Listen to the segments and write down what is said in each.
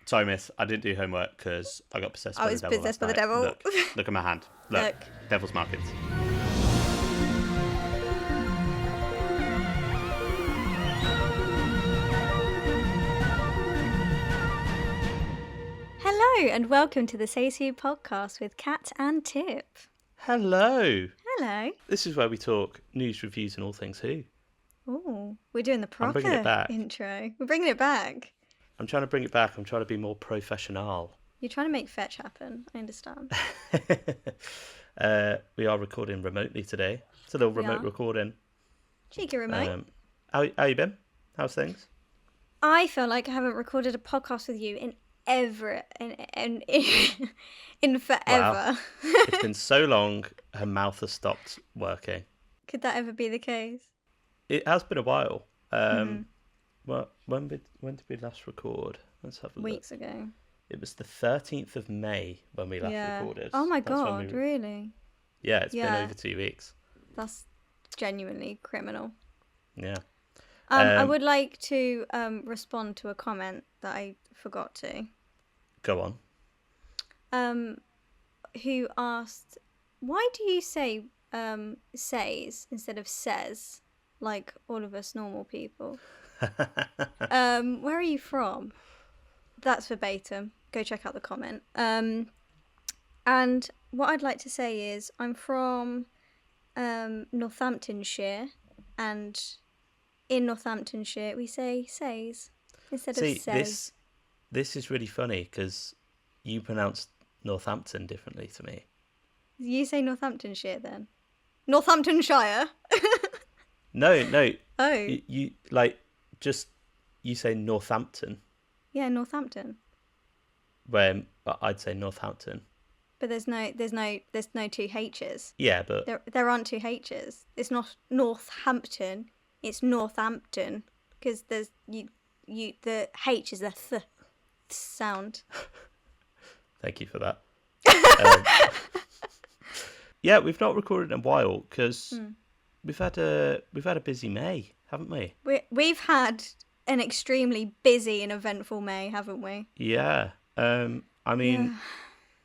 Sorry, miss. I didn't do homework because I got possessed by the devil. Possessed by the devil. Look at my hand. Look. Devil's markings. Hello, and welcome to the Say So podcast with Kat and Tip. Hello. Hello. This is where we talk news, reviews, and all things Who. Oh, we're doing the proper bringing it back. intro. We're bringing it back. I'm trying to bring it back. I'm trying to be more professional. You're trying to make fetch happen. I understand. We are recording remotely today. It's a little remote recording. Cheeky remote. How you been? How's things? I feel like I haven't recorded a podcast with you in forever. Wow. It's been so long, her mouth has stopped working. Could that ever be the case? It has been a while. Well, when did we last record? Let's have a look. Weeks ago. It was the 13th of May when we last recorded. Oh my god, really? Yeah, it's been over 2 weeks. That's genuinely criminal. Yeah. I would like to respond to a comment that I forgot to. Go on. Who asked, why do you say says instead of says, like all of us normal people? Where are you from? That's verbatim. Go check out the comment. And what I'd like to say is I'm from Northamptonshire, and in Northamptonshire we say says instead of says. This is really funny because you pronounced Northampton differently to me. You say Northamptonshire then? Northamptonshire? No. Oh. You you say Northampton. Yeah, Northampton. Where I'd say Northampton. But there's no two H's. Yeah, but there aren't two H's. It's not Northampton. It's Northampton because there's the H is a th sound. Thank you for that. Yeah, we've not recorded in a while because we've had a busy May, haven't we? We've had an extremely busy and eventful May, haven't we? Yeah. I mean,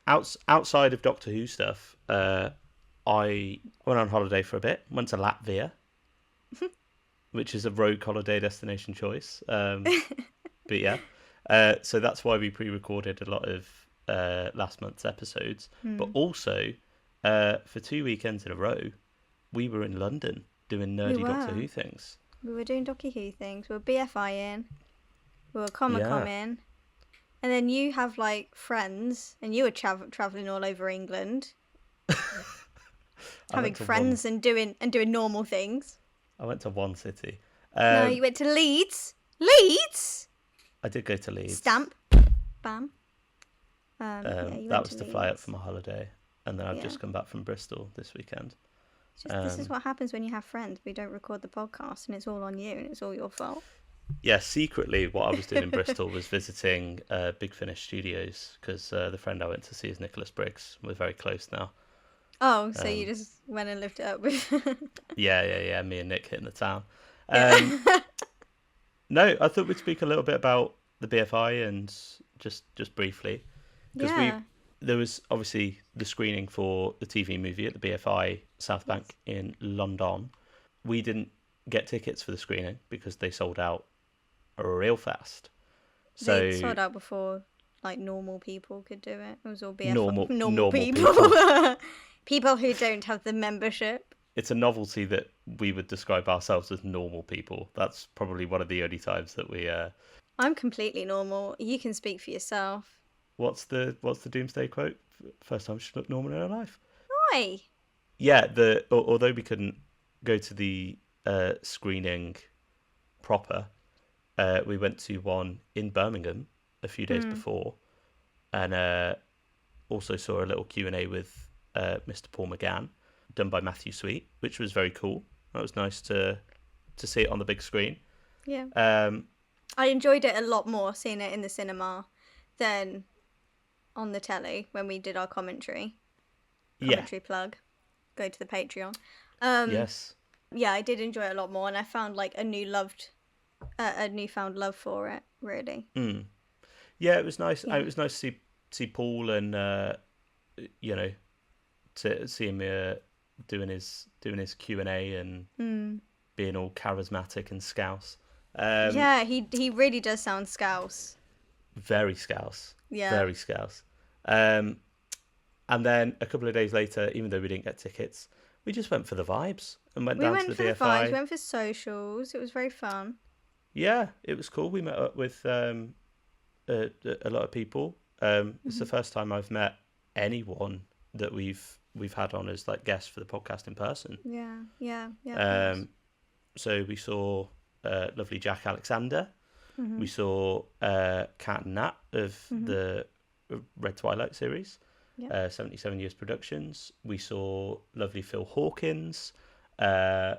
outside of Doctor Who stuff, I went on holiday for a bit. Went to Latvia, which is a rogue holiday destination choice. But yeah, so that's why we pre-recorded a lot of last month's episodes. But also, for 2 weekends in a row, we were in London doing nerdy Doctor Who things. We were doing Doctor Who things. We were BFI-ing. We were Comic-Con-ing. And then you have like friends, and you were traveling all over England, having friends and doing normal things. I went to one city. No, you went to Leeds. Leeds. I did go to Leeds. Stamp. Bam. That was to fly up for my holiday, and then I've just come back from Bristol this weekend. This is what happens when you have friends. We don't record the podcast, and it's all on you, and it's all your fault. Yeah, secretly, what I was doing in Bristol was visiting Big Finish Studios because the friend I went to see is Nicholas Briggs. We're very close now. Oh, so you just went and lived it up with... Yeah. Me and Nick hitting the town. No, I thought we'd speak a little bit about the BFI and just briefly. Because there was obviously the screening for the TV movie at the BFI South Bank in London. We didn't get tickets for the screening because they sold out real fast. So they sold out before like normal people could do it. It was all BFI. Normal people. People who don't have the membership. It's a novelty that we would describe ourselves as normal people. That's probably one of the only times that we I'm completely normal. You can speak for yourself. What's the Doomsday quote? First time she looked normal in her life. Why? Yeah, although we couldn't go to the screening proper, we went to one in Birmingham a few days before, and also saw a little Q&A with Mr. Paul McGann, done by Matthew Sweet, which was very cool. That was nice to see it on the big screen. Yeah. I enjoyed it a lot more seeing it in the cinema than on the telly when we did our commentary. Plug. Go to the Patreon. Yes. Yeah, I did enjoy it a lot more, and I found like a newfound love for it, really. Yeah, it was nice. Yeah. It was nice to see Paul and you know, to see him doing his Q&A and being all charismatic and scouse. Yeah, he really does sound scouse. Very scouse. Yeah. Very scouse. Um, and then a couple of days later, even though we didn't get tickets, we just went for the vibes and went We down went to the for the BFI. vibes, we went for socials. It was very fun. Yeah, it was cool. We met up with a lot of people. It's the first time I've met anyone that we've had on as like guests for the podcast in person. Yeah. So we saw lovely Jack Alexander. We saw Cat and Nat of the Red Twilight series, 77 Years Productions. We saw lovely Phil Hawkins. Who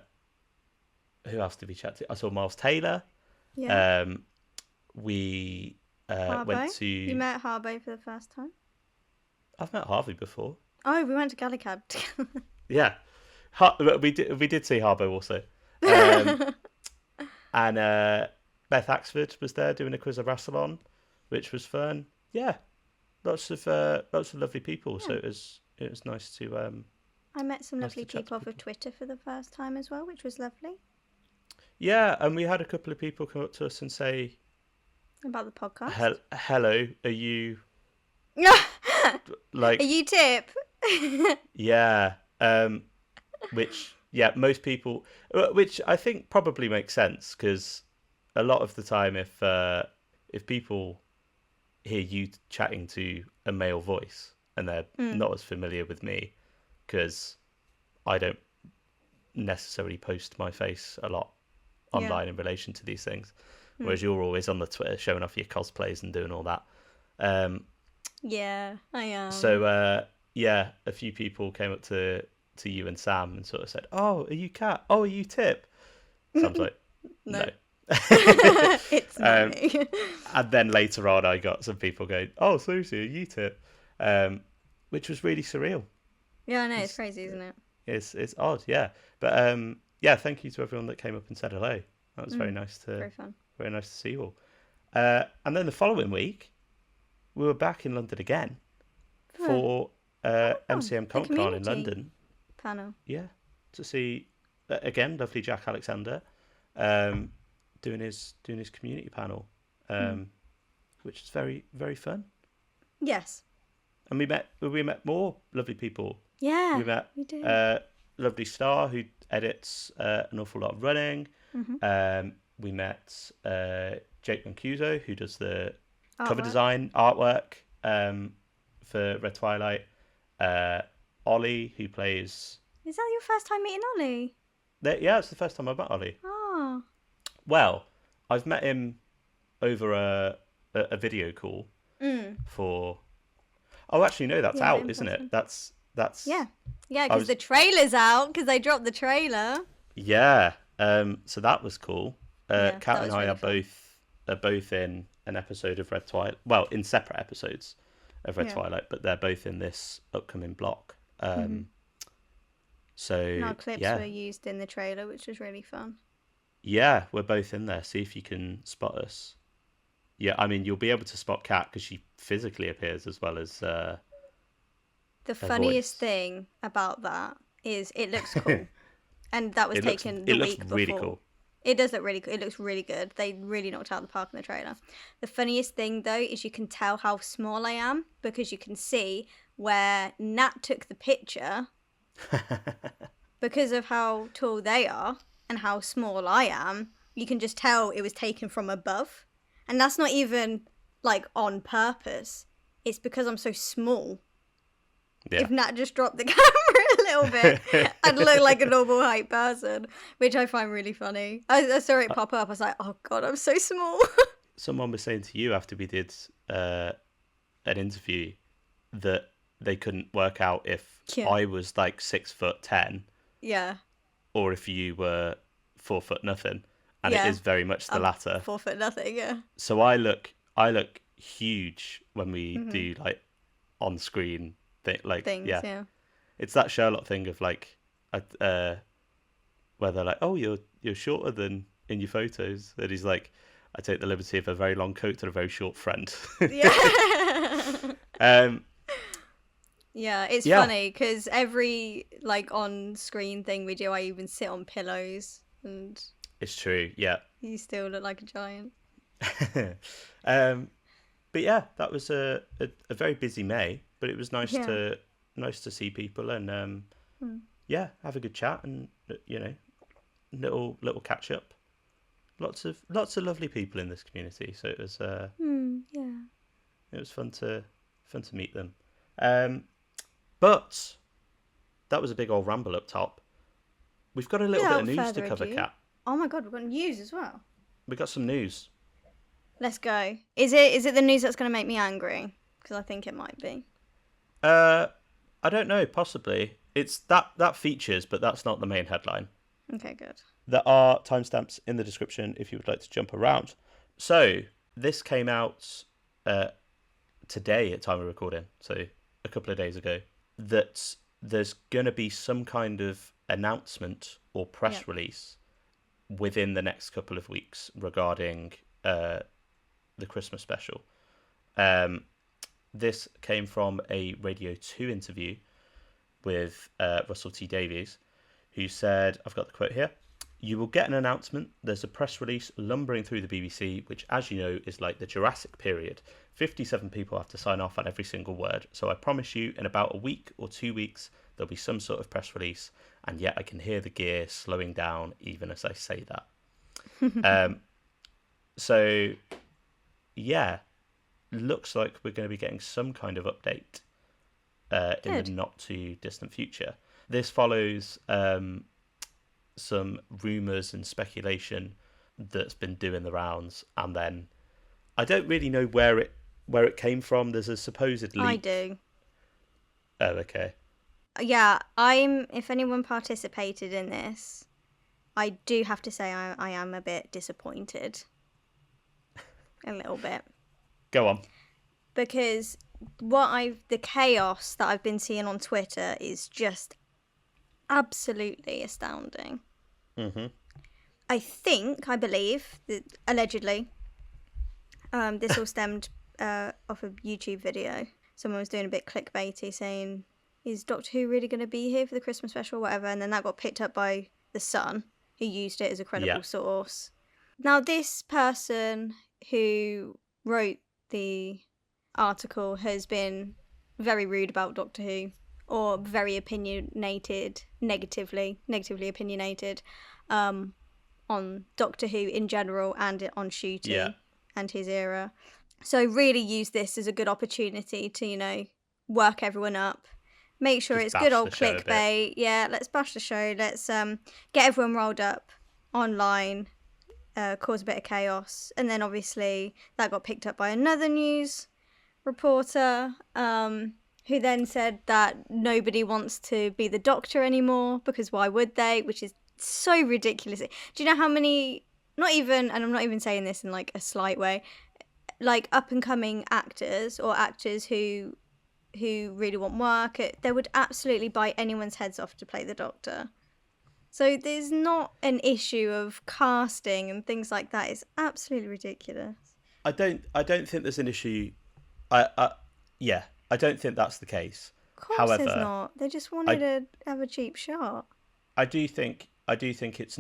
else did we chat to? I saw Miles Taylor. Yeah. We Harbo. went to. You met Harbo for the first time? I've met Harvey before. Oh, we went to Gallicab together. Yeah, we did see Harbo also, and Beth Axford was there doing a quiz of Rassilon, which was fun. Yeah, lots of lovely people. Yeah. So it was nice to. I met some Nice lovely to chat to people off of Twitter for the first time as well, which was lovely. Yeah, and we had a couple of people come up to us and say, About the podcast. "Hello, are you Are like you Tip? yeah?" Which most people, which I think probably makes sense because a lot of the time, if people hear you chatting to a male voice and they're not as familiar with me, because I don't necessarily post my face a lot online in relation to these things, whereas you're always on the Twitter showing off your cosplays and doing all that. Yeah, I am. So a few people came up to you and Sam and sort of said, "Oh, are you Kat? Oh, are you Tip?" Sam's like, "No." It's not me. And then later on, I got some people going, "Oh, seriously, are you Tip?" Which was really surreal. Yeah, I know, it's crazy, isn't it? It's odd, yeah. But thank you to everyone that came up and said hello. That was very nice Very fun. very nice to see you all. And then the following week, we were back in London again for MCM Comic Con in community London. Panel. Yeah, to see again lovely Jack Alexander doing his community panel, which is very very fun. Yes. And we met more lovely people. Yeah, we did. Lovely Star, who edits an awful lot of running. We met Jake Mancuso, who does the cover design artwork for Red Twilight. Ollie, who plays. Is that your first time meeting Ollie? Yeah, it's the first time I've met Ollie. Oh. Well, I've met him over a video call for. Oh, actually, no, that's out, isn't it? That's yeah, because the trailer's out because they dropped the trailer. Yeah, so that was cool. Kat and I really are both in an episode of Red Twilight. Well, in separate episodes of Red Twilight, but they're both in this upcoming block. So and our clips were used in the trailer, which was really fun. Yeah, we're both in there. See if you can spot us. Yeah, I mean, you'll be able to spot Kat because she physically appears as well as. The funniest thing about that is it looks cool, and that was taken the week before. Really cool. It does look really good. It looks really good. They really knocked out the park in the trailer. The funniest thing though is you can tell how small I am because you can see where Nat took the picture because of how tall they are and how small I am. You can just tell it was taken from above, and that's not even like on purpose. It's because I'm so small. Yeah. If Nat just dropped the camera a little bit, I'd look like a normal height person, which I find really funny. I saw it pop up. I was like, oh God, I'm so small. Someone was saying to you after we did an interview that they couldn't work out if I was like 6'10". Yeah. Or if you were 4 foot nothing. And it is very much the latter. 4 foot nothing, yeah. So I look huge when we do like on screen things, yeah. It's that Sherlock thing of like where they're like, oh, you're shorter than in your photos, and he's like, I take the liberty of a very long coat and a very short friend. Yeah. um, Yeah, it's yeah, funny because every like on screen thing we do, I even sit on pillows and it's true. Yeah. you still look like a giant. um, but yeah, that was a very busy May, but it was Yeah. nice to see people and Mm. yeah, have a good chat and little catch up. Lots of lovely people in this community, so Yeah. it was fun to meet them. But that was a big old ramble up top. We've got a little bit of Without news to further cover, ado. Kat. Oh my god, we've got news as well. We got some news. Let's go. Is it the news that's going to make me angry? Because I think it might be. I don't know, possibly. It's that features, but that's not the main headline. Okay, good. There are timestamps in the description if you would like to jump around. So this came out today at time of recording, so a couple of days ago, that there's going to be some kind of announcement or press release within the next couple of weeks regarding the Christmas special. This came from a Radio 2 interview with Russell T Davies, who said, I've got the quote here, "You will get an announcement. There's a press release lumbering through the BBC, which, as you know, is like the Jurassic period. 57 people have to sign off on every single word. So I promise you, in about a week or 2 weeks, there'll be some sort of press release. And yet I can hear the gear slowing down even as I say that." So, yeah, looks like we're going to be getting some kind of update in the not too distant future. This follows some rumours and speculation that's been doing the rounds, and then I don't really know where it came from. There's a supposed leak. I do. Oh, okay. Yeah, if anyone participated in this, I do have to say I am a bit disappointed. A little bit. Go on. Because the chaos that I've been seeing on Twitter is just absolutely astounding. Mm-hmm. I believe that allegedly, this all stemmed off a YouTube video. Someone was doing a bit clickbaity saying, "Is Doctor Who really going to be here for the Christmas special or whatever?" And then that got picked up by The Sun, who used it as a credible source. Now, this person who wrote the article has been very rude about Doctor Who, or very opinionated, negatively opinionated, on Doctor Who in general and on Shooty and his era. So really use this as a good opportunity to, work everyone up. Make sure it's good old clickbait. Yeah, let's bash the show. Let's get everyone rolled up online, cause a bit of chaos. And then obviously that got picked up by another news reporter, who then said that nobody wants to be the Doctor anymore, because why would they? Which is so ridiculous. Do you know how many, and I'm not even saying this in like a slight way, like up and coming actors or actors who really want work, they would absolutely bite anyone's heads off to play the Doctor. So there's not an issue of casting and things like that. It's absolutely ridiculous. I don't think there's an issue. I don't think that's the case. Of course, However, there's not. They just wanted to have a cheap shot. I do think it's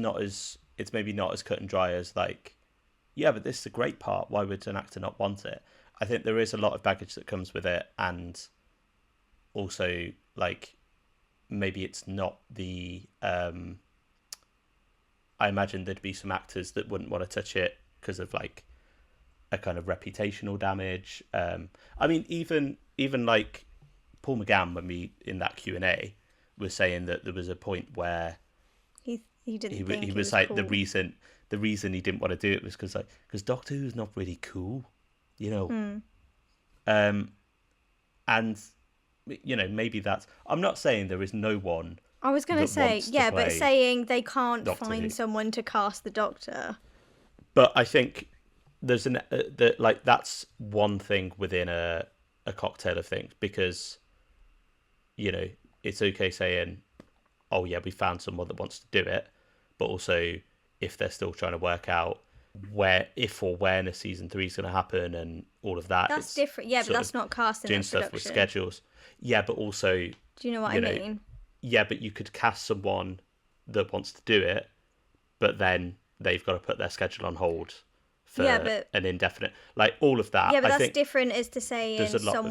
maybe not as cut and dry as like, yeah, but this is a great part. Why would an actor not want it? I think there is a lot of baggage that comes with it, and also like maybe it's not the. I imagine there'd be some actors that wouldn't want to touch it because of like a kind of reputational damage. I mean, even like Paul McGann, when we in that Q&A, was saying that there was a point where he didn't. He was like cool. the reason he didn't want to do it was because Doctor Who's not really cool, and maybe that's. I'm not saying there is no one. I was going to say, but saying they can't Doctor find Who. someone to cast the Doctor. But I think there's that's one thing within a cocktail of things, because it's okay saying, oh yeah, we found someone that wants to do it, but also if they're still trying to work out where if or when a season 3 is going to happen and all of that. That's It's different. Yeah, but sort that's of not casting, doing that's stuff with production. schedules. Yeah, but also, Do you know what you I know, mean? yeah, but you could cast someone that wants to do it, but then they've got to put their schedule on hold Yeah, for but an indefinite, like all of that. yeah, but I that's think different as to there's saying a lot of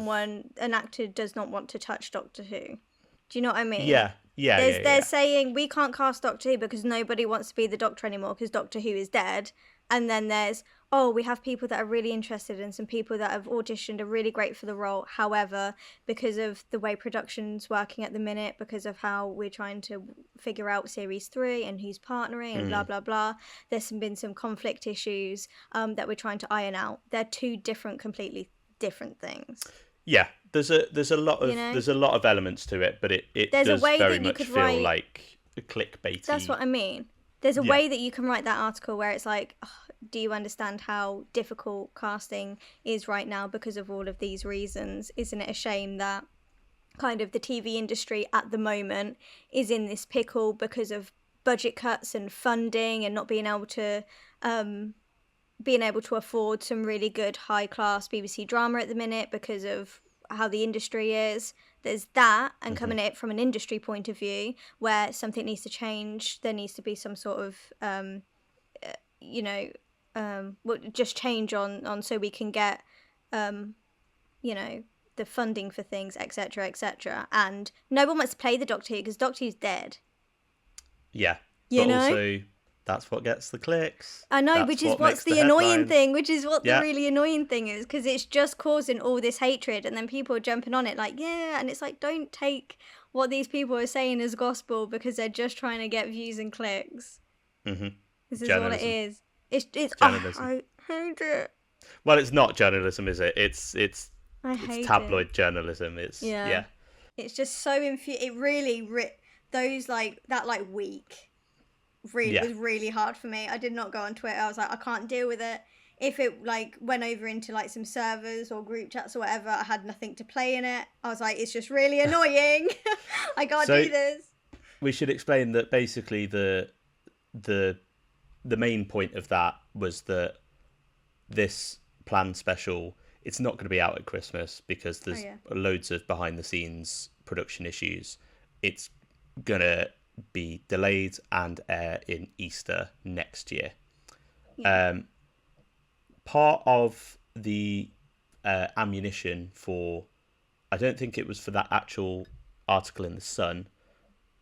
an actor does not want to touch Doctor Who. Do you know what I mean? yeah, yeah, yeah, They're yeah. saying we can't cast Doctor Who because nobody wants to be the Doctor anymore because Doctor Who is dead. And then there's, oh, we have people that are really interested and some people that have auditioned are really great for the role. However, because of the way production's working at the minute, because of how we're trying to figure out Series 3 and who's partnering and blah, blah, blah, been some conflict issues that we're trying to iron out. They're two completely different things. Yeah, there's a lot You of know? there's a lot of elements to it, but it There's a does way very that you much could feel write. like a That's clickbaity. what I mean. There's a Yeah. way that you can write that article where it's like, oh, do you understand how difficult casting is right now because of all of these reasons? Isn't it a shame that kind of the TV industry at the moment is in this pickle because of budget cuts and funding and not being able to afford some really good high class BBC drama at the minute because of how the industry is. There's that, and coming at it from an industry point of view where something needs to change, there needs to be some sort of just change on so we can get you know the funding for things, etc., etc. And no one wants to play the Doctor Who because Doctor Who's dead. Yeah, You but know? also that's what gets the clicks. I know, That's which is what what's makes the the annoying headlines. thing, which is what the Yeah, really annoying thing is, because it's just causing all this hatred, and then people are jumping on it like, yeah, and it's like, don't take what these people are saying as gospel because they're just trying to get views and clicks. This is all it journalism, is. It's journalism. I hate it. Well, it's not journalism, is it? It's I it's hate it. tabloid journalism. It's Yeah. yeah, It's just so it really those like that like week really yeah. was really hard for me. I did not go on Twitter. I was like, I can't deal with it. If it like went over into like some servers or group chats or whatever, I had nothing to play in it. I was like, it's just really annoying. I can't So do this. we should explain that basically the the main point of that was that this planned special, it's not going to be out at Christmas because there's loads of behind the scenes production issues. It's gonna be delayed and air in Easter next year. Part of the ammunition for, I don't think it was for that actual article in the Sun,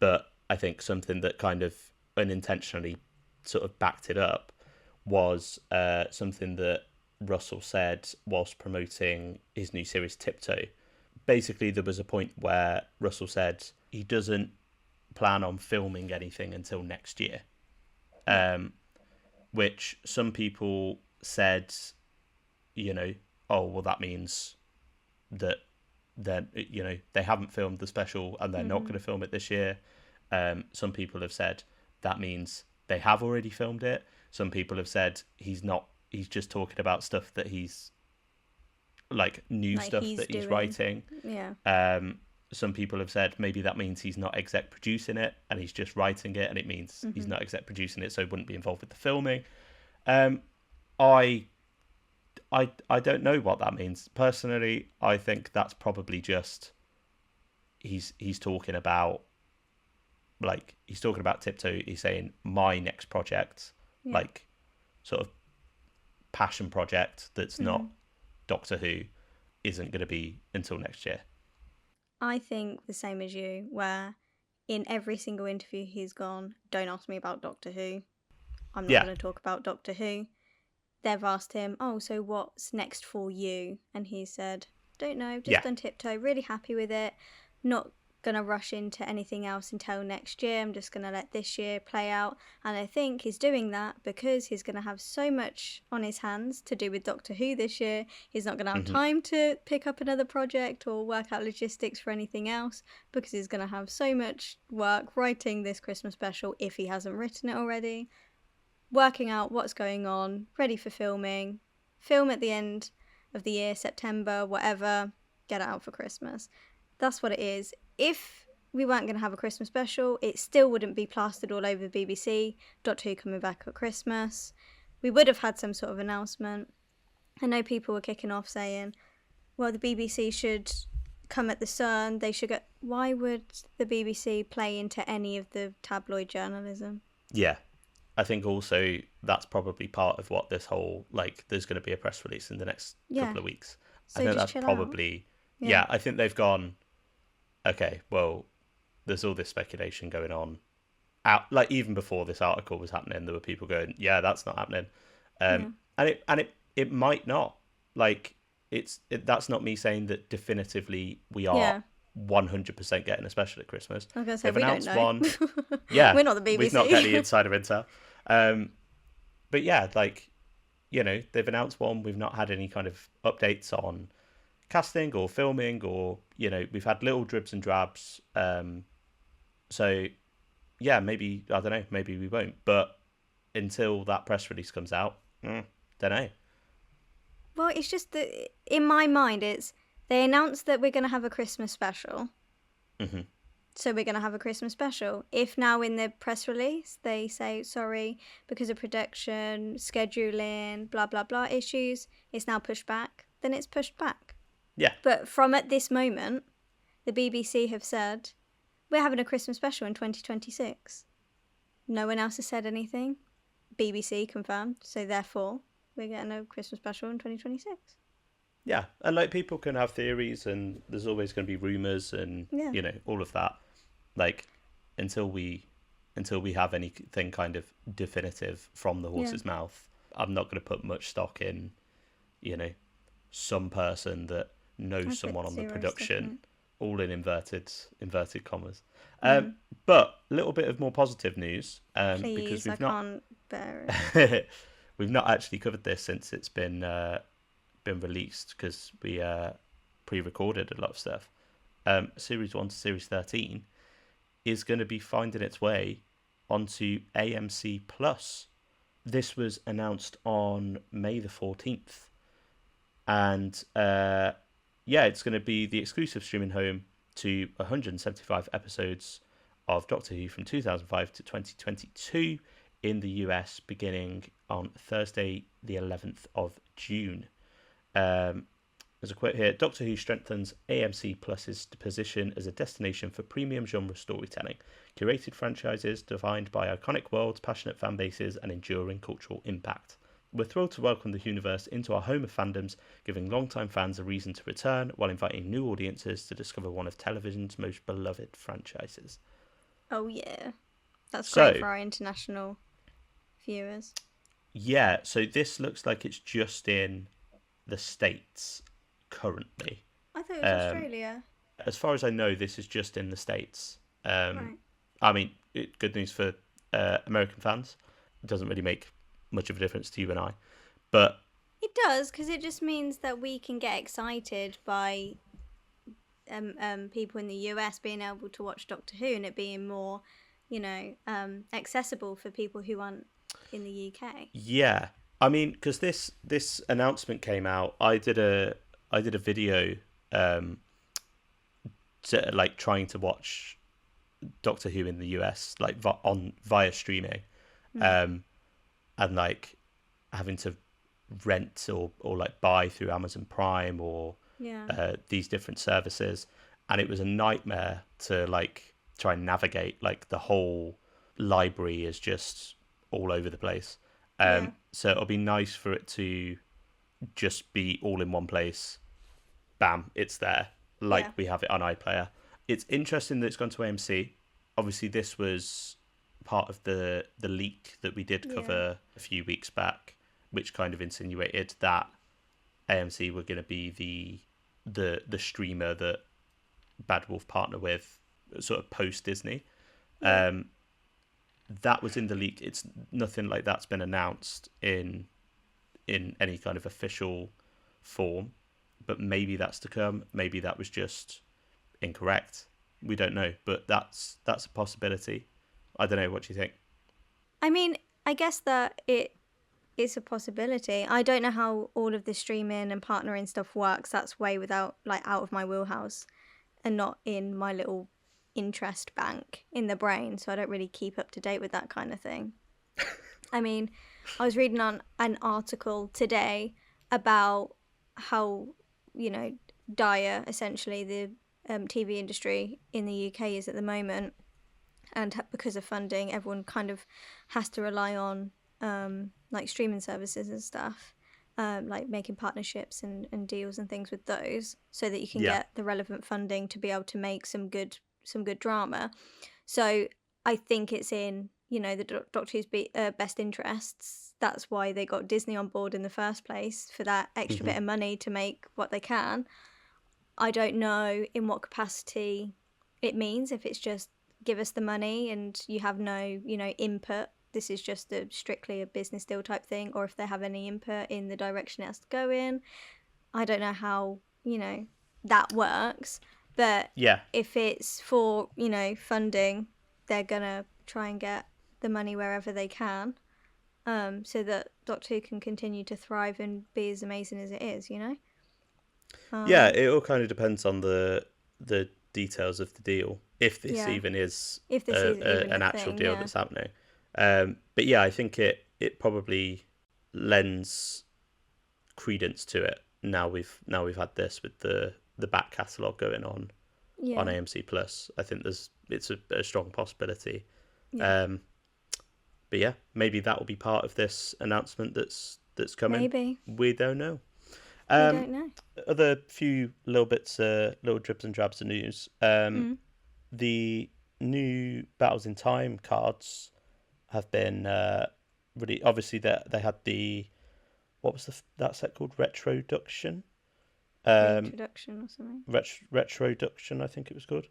but I think something that kind of unintentionally sort of backed it up was something that Russell said whilst promoting his new series Tiptoe. Basically, there was a point where Russell said he doesn't plan on filming anything until next year, which some people said, oh, well, that means that they haven't filmed the special and they're not going to film it this year. Some people have said that means they have already filmed it. Some people have said he's just talking about stuff that he's like new Like stuff that he's doing. writing. Yeah. Some people have said maybe that means he's not exec producing it and he's just writing it, and it means he's not exec producing it, so he wouldn't be involved with the filming. I don't know what that means. Personally, I think that's probably just he's talking about Tiptoe. He's saying my next project, like sort of passion project that's not Doctor Who, isn't going to be until next year. I think the same as you, where in every single interview he's gone, don't ask me about Doctor Who. I'm not going to talk about Doctor Who. They've asked him, oh, so what's next for you? And he said, don't know, just done Tiptoe, really happy with it. Not going to rush into anything else until next year. I'm just going to let this year play out. And I think he's doing that because he's going to have so much on his hands to do with Doctor Who this year. He's not going to have time to pick up another project or work out logistics for anything else because he's going to have so much work writing this Christmas special if he hasn't written it already. Working out what's going on, ready for filming, film at the end of the year, September, whatever, get it out for Christmas. That's what it is. If we weren't going to have a Christmas special, it still wouldn't be plastered all over the BBC. Doctor Who coming back at Christmas. we would have had some sort of announcement. I know people were kicking off saying, well, the BBC should come at the Sun. They should get. Why would the BBC play into any of the tabloid journalism? Yeah. I think also that's probably part of what this whole, like, there's going to be a press release in the next couple of weeks. I So think just that's chill probably, out. yeah, I think they've gone, okay, well, there's all this speculation going on. Out, like, even before this article was happening, there were people going, yeah, that's not happening. And it might not. Like, that's not me saying that definitively we are 100% getting a special at Christmas. I was going to say, They've we don't announced know. one. Yeah. We're not the BBC. We've not got the insider intel. But yeah, like, you know, they've announced one. We've not had any kind of updates on casting or filming, or, you know, we've had little dribs and drabs. So, yeah, maybe, I don't know, maybe we won't. But until that press release comes out, don't know. Well, it's just that in my mind, it's they announced that we're going to have a Christmas special. Mm-hmm. So we're going to have a Christmas special. If now in the press release they say, sorry, because of production, scheduling, blah, blah, blah issues, it's now pushed back, then it's pushed back. Yeah. But from at this moment, the BBC have said, we're having a Christmas special in 2026. No one else has said anything. BBC confirmed. So therefore, we're getting a Christmas special in 2026. Yeah, and like people can have theories, and there's always going to be rumors, and you know, all of that. Like until we have anything kind of definitive from the horse's mouth, I'm not going to put much stock in, you know, some person that knows someone on the production, all in inverted commas. But a little bit of more positive news, Please, because can't bear it. We've not actually covered this since it's been released, because we pre-recorded a lot of stuff. Series 1 to Series 13 is going to be finding its way onto AMC Plus. This was announced on May the 14th. And it's going to be the exclusive streaming home to 175 episodes of Doctor Who from 2005 to 2022 in the US, beginning on Thursday the 11th of June. There's a quote here: Doctor Who strengthens AMC Plus's position as a destination for premium genre storytelling, curated franchises defined by iconic worlds, passionate fan bases, and enduring cultural impact. We're thrilled to welcome the universe into our home of fandoms, giving long-time fans a reason to return while inviting new audiences to discover one of television's most beloved franchises. Oh yeah, that's great for our international viewers. Yeah, so this looks like it's just in the States currently. I thought it was Australia. As far as I know, this is just in the States. Right. I mean, good news for American fans. It doesn't really make much of a difference to you and I, but it does, because it just means that we can get excited by people in the US being able to watch Doctor Who, and it being more, you know, accessible for people who aren't in the UK. Yeah, I mean, because this announcement came out, I did a video, like trying to watch Doctor Who in the US, like via streaming, and like having to rent or like buy through Amazon Prime or these different services, and it was a nightmare to like try and navigate. Like the whole library is just all over the place. So it'll be nice for it to just be all in one place. Bam, it's there. Like we have it on iPlayer. It's interesting that it's gone to AMC. Obviously, this was part of the leak that we did cover a few weeks back, which kind of insinuated that AMC were going to be the streamer that Bad Wolf partner with, sort of post Disney. That was in the leak. It's nothing like that's been announced in any kind of official form, but maybe that's to come. Maybe that was just incorrect. We don't know, but that's a possibility. I don't know. What do you think? I mean, I guess that it is a possibility. I don't know how all of the streaming and partnering stuff works. That's way out of my wheelhouse, and not in my little interest bank in the brain. So I don't really keep up to date with that kind of thing. I mean, I was reading on an article today about how, you know, dire essentially the TV industry in the UK is at the moment, and because of funding, everyone kind of has to rely on like streaming services and stuff, like making partnerships and deals and things with those, so that you can Yeah. get the relevant funding to be able to make some good drama. So I think it's in, you know, the Doctor Who's best interests. That's why they got Disney on board in the first place, for that extra bit of money to make what they can. I don't know in what capacity it means, if it's just give us the money and you have no, you know, input. This is just strictly a business deal type thing, or if they have any input in the direction it has to go in. I don't know how, you know, that works. But Yeah. if it's for, you know, funding, they're going to try and get the money wherever they can, so that Doctor Who can continue to thrive and be as amazing as it is, you know? Yeah, it all kind of depends on the details of the deal, if this Yeah. even is If this is even an a actual thing, deal yeah. that's happening. But yeah, I think it probably lends credence to it. Now we've had this with the back catalogue going on Yeah. AMC Plus. I think it's a strong possibility. Yeah. But yeah, maybe that will be part of this announcement that's coming. Maybe. We don't know. We don't know. Other few little bits, little dribs and drabs of news. The new Battles in Time cards have been really, obviously they had the, what was that set called, Retroduction? Reintroduction or something. Retroduction, I think it was called,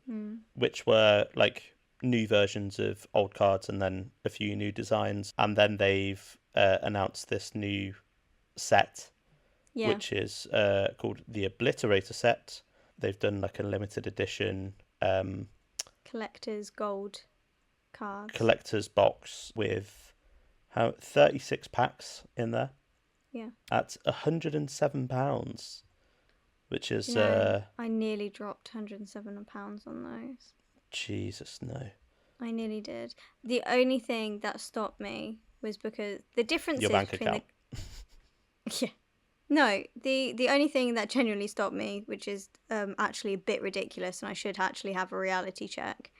which were like new versions of old cards and then a few new designs, and then they've announced this new set, Yeah. which is called the Obliterator set. They've done like a limited edition Collector's gold cards. collector's box with 36 packs in there. Yeah. At £107, which is I nearly dropped £107 on those. Jesus, no. I nearly did. The only thing that stopped me was because the differences Your bank between account. yeah. No, the only thing that genuinely stopped me, which is actually a bit ridiculous, and I should actually have a reality check,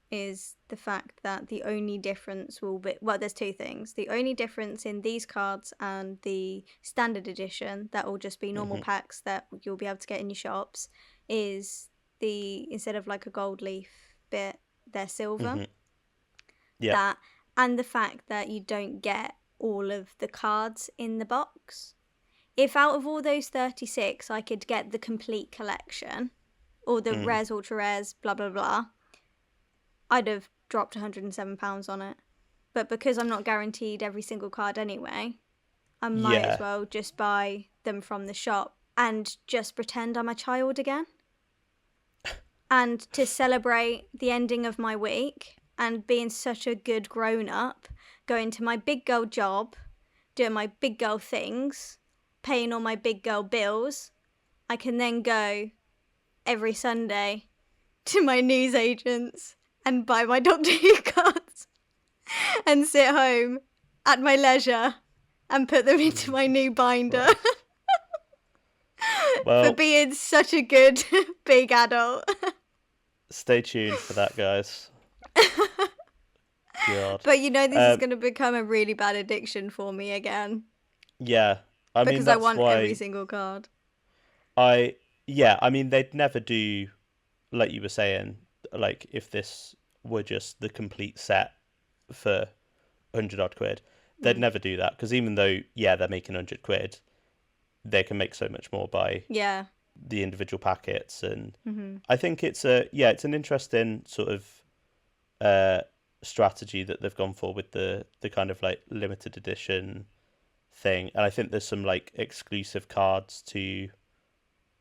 is the fact that the only difference will be, well, there's two things. The only difference in these cards and the standard edition, that will just be normal packs that you'll be able to get in your shops, is instead of like a gold leaf bit, they're silver. Yeah. That, and the fact that you don't get all of the cards in the box. If out of all those 36 I could get the complete collection, or the rares, ultra rares, blah blah blah, I'd have dropped £107 on it. But because I'm not guaranteed every single card anyway, I might as well just buy them from the shop and just pretend I'm a child again. And to celebrate the ending of my week and being such a good grown up, going to my big girl job, doing my big girl things, paying all my big girl bills, I can then go every Sunday to my newsagents and buy my Doctor Who cards and sit home at my leisure and put them into my new binder. Well, for being such a good big adult. Stay tuned for that, guys. God. But you know, this is going to become a really bad addiction for me again. Yeah. I mean, because that's I want why every single card. I mean, they'd never do, like you were saying, like if this were just the complete set for 100 odd quid, they'd never do that, because even though they're making 100 quid, they can make so much more by the individual packets. And I think it's an interesting sort of strategy that they've gone for with the kind of like limited edition thing. And I think there's some like exclusive cards to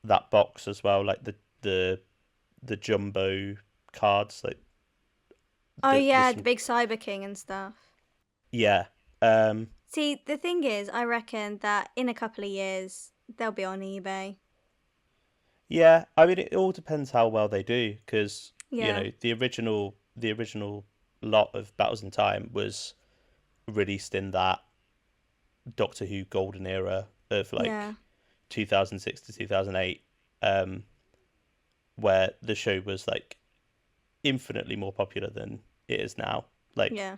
that box as well, like the jumbo cards, like the big Cyber King and stuff. See, the thing is, I reckon that in a couple of years they'll be on eBay. Yeah, I mean, it all depends how well they do, because you know the original lot of Battles in Time was released in that Doctor Who golden era of Yeah. 2006 to 2008, where the show was infinitely more popular than it is now. Yeah.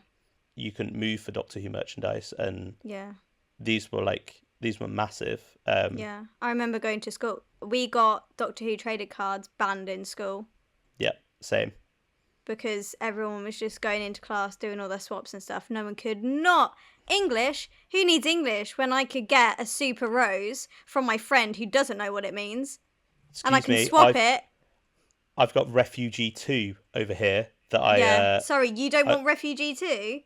You couldn't move for Doctor Who merchandise, and Yeah. these were massive. Yeah. I remember going to school. We got Doctor Who traded cards banned in school Yeah, same. because everyone was just going into class doing all their swaps and stuff. No one could not English. Who needs English when I could get a Super Rose from my friend who doesn't know what it means, and I Excuse can me, swap it. I've got Refugee 2 over here that Yeah. Sorry, you don't I want Refugee too?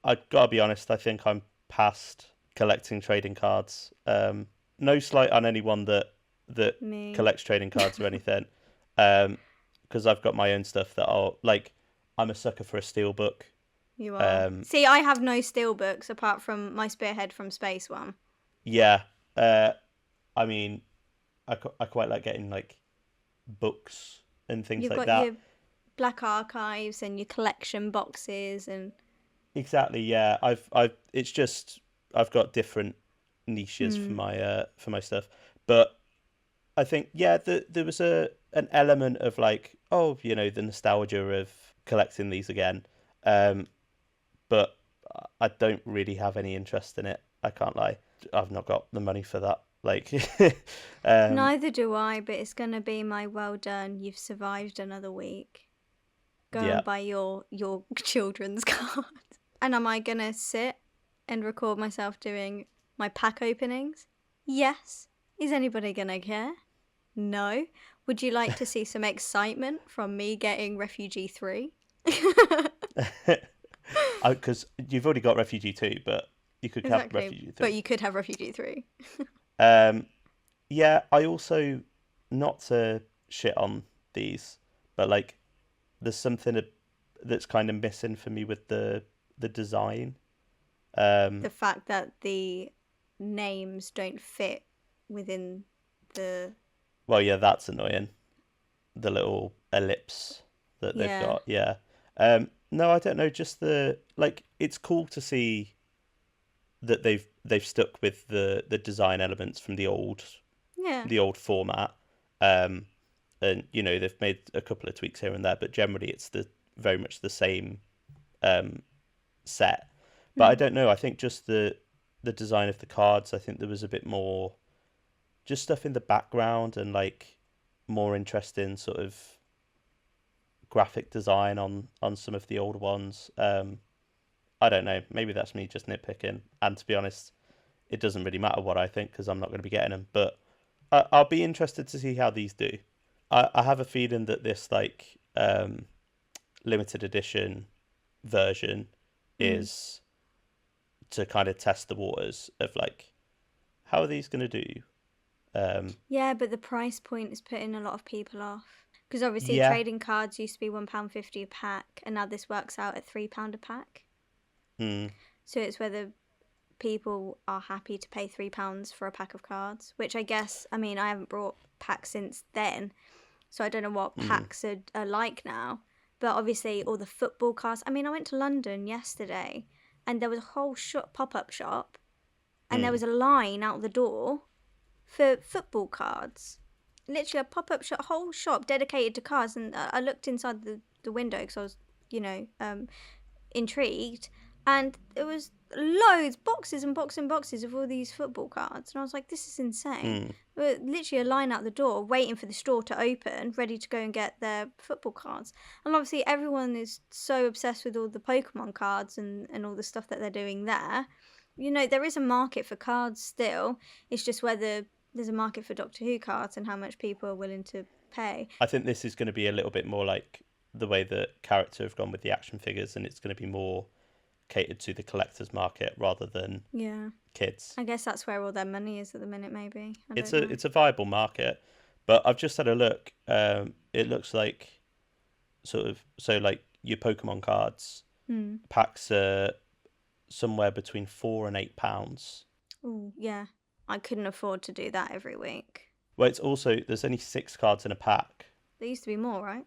I gotta be honest, I think I'm past collecting trading cards. No slight on anyone that Me. collects trading cards or anything. Because I've got my own stuff that I'm a sucker for a steelbook. You are. See, I have no steelbooks apart from my Spearhead from Space one. Yeah. I mean, I quite like getting books and things You've like got that. your Black Archives and your collection boxes and Exactly. Yeah. It's just I've got different niches for my stuff, but I think there was an element of the nostalgia of collecting these again, but I don't really have any interest in it. I can't lie. I've not got the money for that. neither do I, but it's gonna be my well done. You've survived another week. Go Yeah. and buy your children's card. And am I gonna sit and record myself doing my pack openings? Yes. Is anybody gonna care? No. Would you like to see some excitement from me getting Refugee 3? Because you've already got Refugee 2, but you could have Exactly. Refugee 3. But you could have Refugee 3. Yeah, I also, not to shit on these, but there's something that's kind of missing for me with the design. The fact that the names don't fit within the... Well, yeah, that's annoying. The little ellipse that they've got, yeah. No, I don't know. Just it's cool to see that they've stuck with the design elements from the old format. And they've made a couple of tweaks here and there, but generally it's very much the same set. But I don't know. I think just the design of the cards. I think there was a bit more, just stuff in the background and more interesting sort of graphic design on some of the old ones. I don't know. Maybe that's me just nitpicking. And to be honest, it doesn't really matter what I think because I'm not going to be getting them. But I'll be interested to see how these do. I have a feeling that this limited edition version is to kind of test the waters of how are these going to do. Yeah, but the price point is putting a lot of people off. Because obviously trading cards used to be £1.50 a pack, and now this works out at £3 a pack. So it's whether people are happy to pay £3 for a pack of cards, which I guess, I mean, I haven't brought packs since then, so I don't know what packs are like now. But obviously all the football cards, I mean, I went to London yesterday, and there was a whole pop-up shop, and there was a line out the door for football cards. Literally a pop-up shop, whole shop dedicated to cards. And I looked inside the window because I was, intrigued. And there was loads, boxes and boxes and boxes of all these football cards. And I was like, this is insane. Literally a line out the door waiting for the store to open, ready to go and get their football cards. And obviously everyone is so obsessed with all the Pokemon cards and all the stuff that they're doing there. There is a market for cards still. It's just whether there's a market for Doctor Who cards and how much people are willing to pay. I think this is going to be a little bit more like the way that Character have gone with the action figures, and it's going to be more catered to the collector's market rather than kids. I guess that's where all their money is at the minute, maybe. It's a viable market, but I've just had a look. It looks like your Pokemon cards packs are somewhere between £4 and £8. Oh, yeah. I couldn't afford to do that every week. Well, it's also, there's only 6 cards in a pack. There used to be more, right?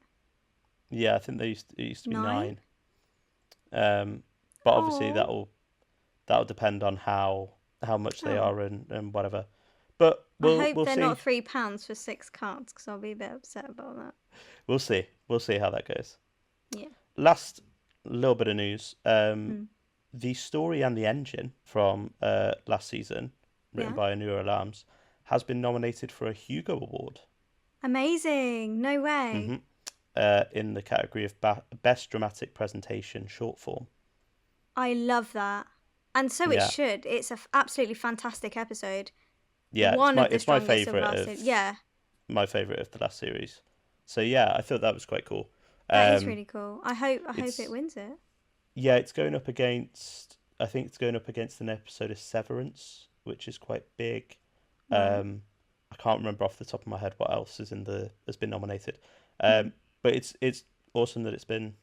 Yeah, I think it used to be 9. but obviously Oh, that'll depend on how much they oh. are and whatever. But I hope we'll they're not see. £3 for 6 cards, because I'll be a bit upset about that. We'll see how that goes. Yeah. Last little bit of news. Mm. The story and the engine from last season, written Yeah. by Anura Alarms, has been nominated for a Hugo Award. Amazing. No way. hmm in the category of Best Dramatic Presentation Short Form. I love that. And so it Yeah, should. It's an absolutely fantastic episode. yeah, One of the it's my strongest of favourite last season. Yeah, of the last series. So yeah, I thought that was quite cool. that is Um, really cool. I hope it it's wins it. Yeah, it's going up against. I think it's going up against an episode of Severance, which is quite big. Right. I can't remember off the top of my head what else has been nominated. Mm. But it's awesome that been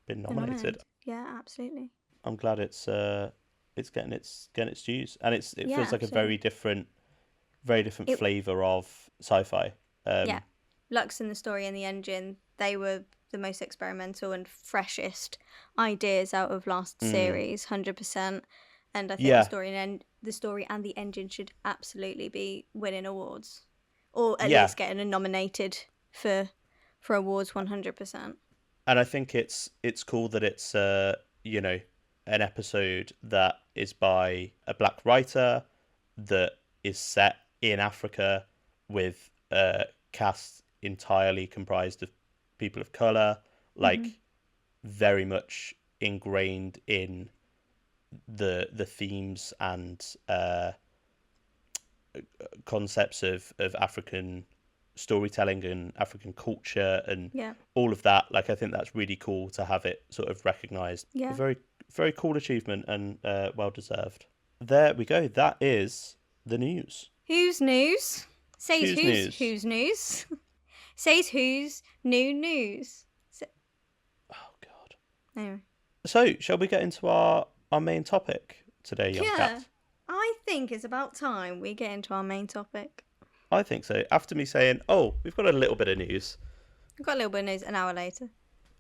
The nominated. nominated. Yeah, absolutely. I'm glad it's getting its dues, and it Yeah, feels like a absolutely. very different It flavor of sci-fi. Yeah. Lux and the story and the engine, they were the most experimental and freshest ideas out of last mm, series, 100%. And I think yeah, the story and the engine should absolutely be winning awards, or at yeah, least getting nominated for awards, 100%. and I think it's cool that it's you know an episode that is by a black writer that is set in Africa with a cast entirely comprised of people of color, Hmm. like very much ingrained in the themes and concepts of African storytelling and African culture and Yeah. all of that. Like I think that's really cool to have it sort of recognized. A Yeah. very cool achievement and well deserved. There we go. That is the news. Who's news? Says Who's news? who's news? Says who's new news. Oh God. Anyway. So shall we get into our main topic today, young Yeah. cat? I think it's about time we get into our main topic. I think so. After me saying, "Oh, we've got a little bit of news," We've got a little bit of news an hour later.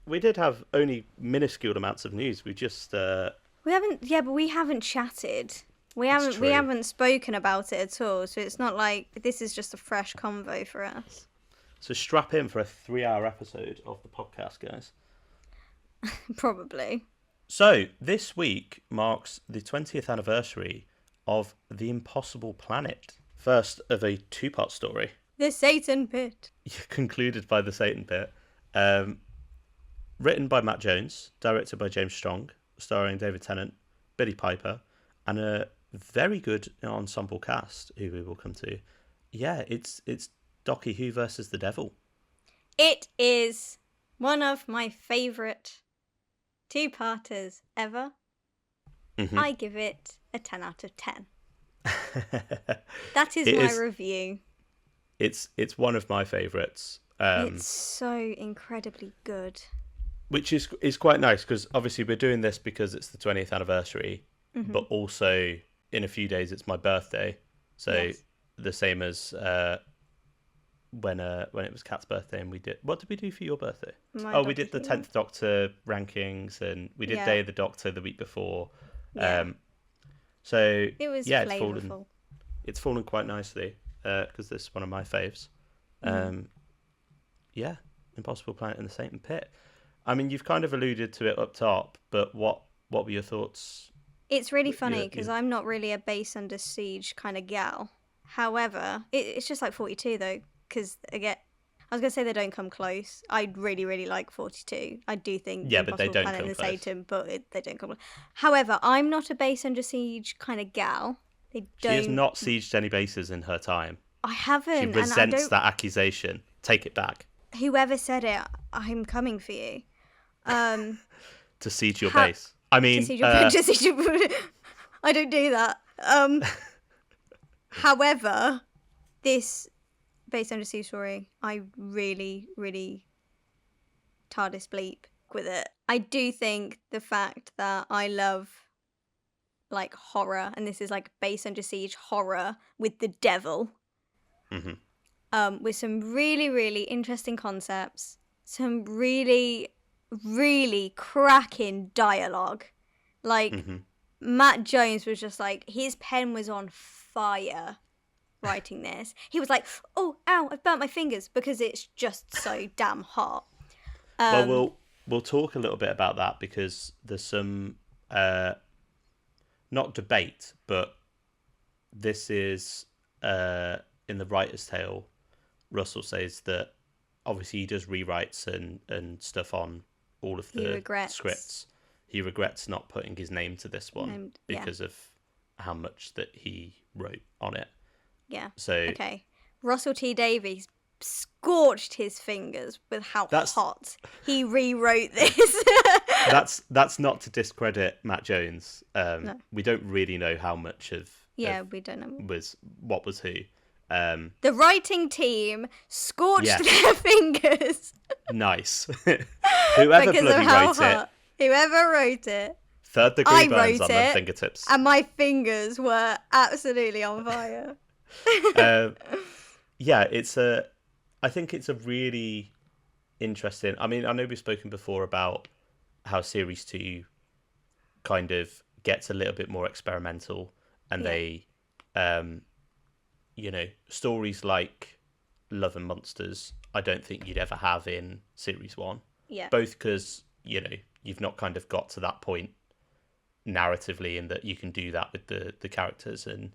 we did have only minuscule amounts of news. We just We haven't, yeah, but we haven't chatted. it's We true. haven't spoken about it at all. So it's not like this is just a fresh convo for us. So strap in for a 3-hour episode of the podcast, guys. Probably. So this week marks the 20th anniversary of The Impossible Planet. First of a two-part story, The Satan Pit. concluded by the Satan Pit. Um, Written by Matt Jones, directed by James Strong, starring David Tennant, Billy Piper, and a very good ensemble cast who we will come to. Yeah, it's Docky Who versus the Devil. It is one of my favourite two-parters ever. Mm-hmm. I give it a 10 out of 10. That is It my is. review. It's one of my favourites. It's so incredibly good. Which is quite nice because obviously we're doing this because it's the 20th anniversary, Mm-hmm. but also in a few days it's my birthday, so Yes. the same as when it was Kat's birthday, and we did. What did we do for your birthday? My We did the Doctor Who. 10th Doctor rankings, and we did Yeah. Day of the Doctor the week before. Yeah. So It was yeah, flavourful. it's fallen quite nicely because this is one of my faves. Yeah, Impossible Planet and the Satan Pit. I mean, you've kind of alluded to it up top, but what were your thoughts? It's really You- funny because I'm not really a base under siege kind of gal. However, it's just like 42 though, because again, I was gonna say they don't come close. I really, really like 42. I do think Yeah, The but they Impossible don't Planet come and the close. Satan, but they don't come close. However, I'm not a base under siege kind of gal. They She has don't. not sieged any bases in her time. I She haven't, and I resents don't. that accusation. Take it back. Whoever said it, I'm coming for you. To siege your Ha- base. I mean, To siege your to siege your I don't do that. However, this based on a sea story, I really, really TARDIS bleep with it. I do think the fact that I love like horror, and this is like based under siege horror with the devil, with some really, really interesting concepts, some really, really cracking dialogue, Like, Matt Jones was just like, his pen was on fire writing this. He was like, oh, ow, I've burnt my fingers, because it's just so damn hot. Well, we'll talk a little bit about that, because there's some not debate, but this is in the writer's tale. Russell says that obviously he does rewrites and stuff on all of the scripts. He regrets not putting his name to this one because of how much that he wrote on it. Yeah. So okay, Russell T Davies scorched his fingers with how hot he rewrote this. that's not to discredit Matt Jones. No. We don't really know how much of we don't know what was who. The writing team scorched their fingers. Nice. Whoever bloody wrote it. Whoever wrote it. Third degree burns on their fingertips. And my fingers were absolutely on fire. I think it's a really interesting. I mean, I know we've spoken before about how Series 2 kind of gets a little bit more experimental, and they, stories like Love and Monsters, I don't think you'd ever have in Series 1. Yeah. Both because, you've not kind of got to that point narratively, and that you can do that with the characters, and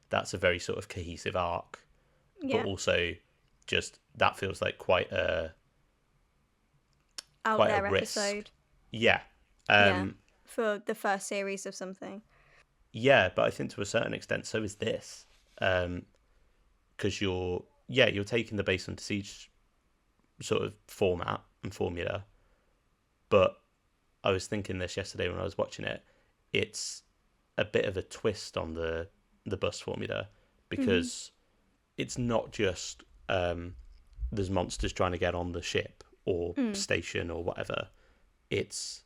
that's a very sort of cohesive arc. Yeah. But also, just that feels like quite a risk. Episode. Yeah. For the first series of something. Yeah, but I think to a certain extent, so is this, because you're taking the Based on Siege sort of format and formula, but I was thinking this yesterday when I was watching it. It's a bit of a twist on the bus formula, because it's not just there's monsters trying to get on the ship or station or whatever. It's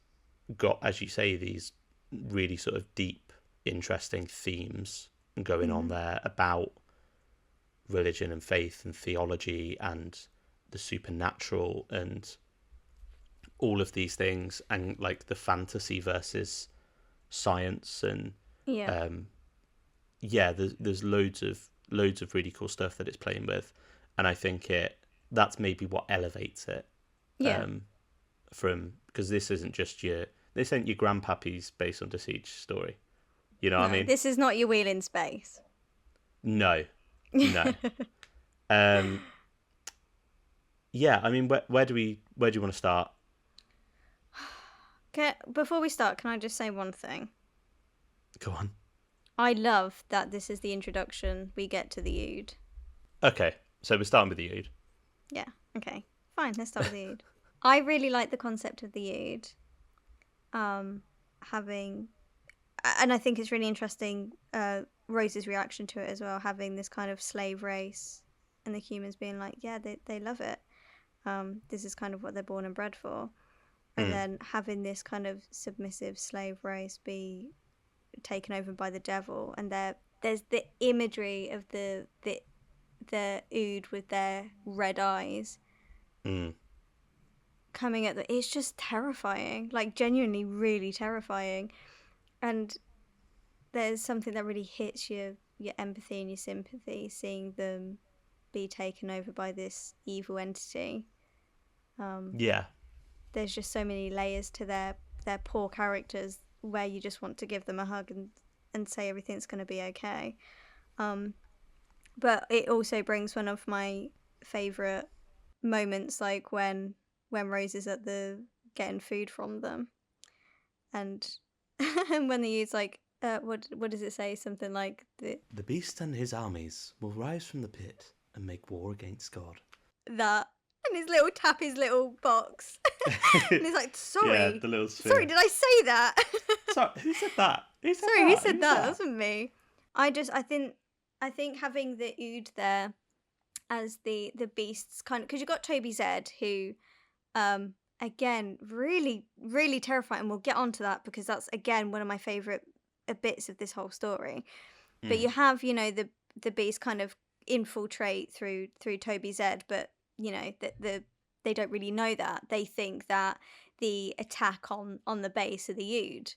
got, as you say, these really sort of deep, interesting themes going on there about religion and faith and theology and the supernatural and all of these things, and like the fantasy versus science, and there's loads of really cool stuff that it's playing with, and I think that's maybe what elevates it. From, because this isn't your grandpappy's Based on Siege story. You know what I mean? This is not your Wheel in Space. No. I mean, where do you want to start? Before we start, can I just say one thing? Go on. I love that this is the introduction we get to the Ood. Okay, so we're starting with the Ood. Yeah, okay. Fine, let's start with the Ood. I really like the concept of the Ood. And I think it's really interesting, Rose's reaction to it as well, having this kind of slave race and the humans being like, yeah, they love it. This is kind of what they're born and bred for. And then having this kind of submissive slave race be taken over by the devil, and there's the imagery of the Ood with their red eyes coming at it's just terrifying, like genuinely really terrifying. And there's something that really hits your empathy and your sympathy, seeing them be taken over by this evil entity. There's just so many layers to their poor characters, where you just want to give them a hug and say everything's going to be okay. But it also brings one of my favourite moments, like when Rose is at getting food from them, and when the Ood's like, what does it say? Something like the beast and his armies will rise from the pit and make war against God. That. And his little tap his little box. And he's like, sorry. Yeah, the little sphere. Sorry, did I say that? Sorry, who said that? Who said that? That wasn't me. I think having the Ood there as the beasts kind of, because you've got Toby Zed, who again, really, really terrifying, and we'll get onto that because that's again one of my favourite bits of this whole story. But you have, the beast kind of infiltrate through Toby Zed, but they don't really know that. They think that the attack on the base of the Ood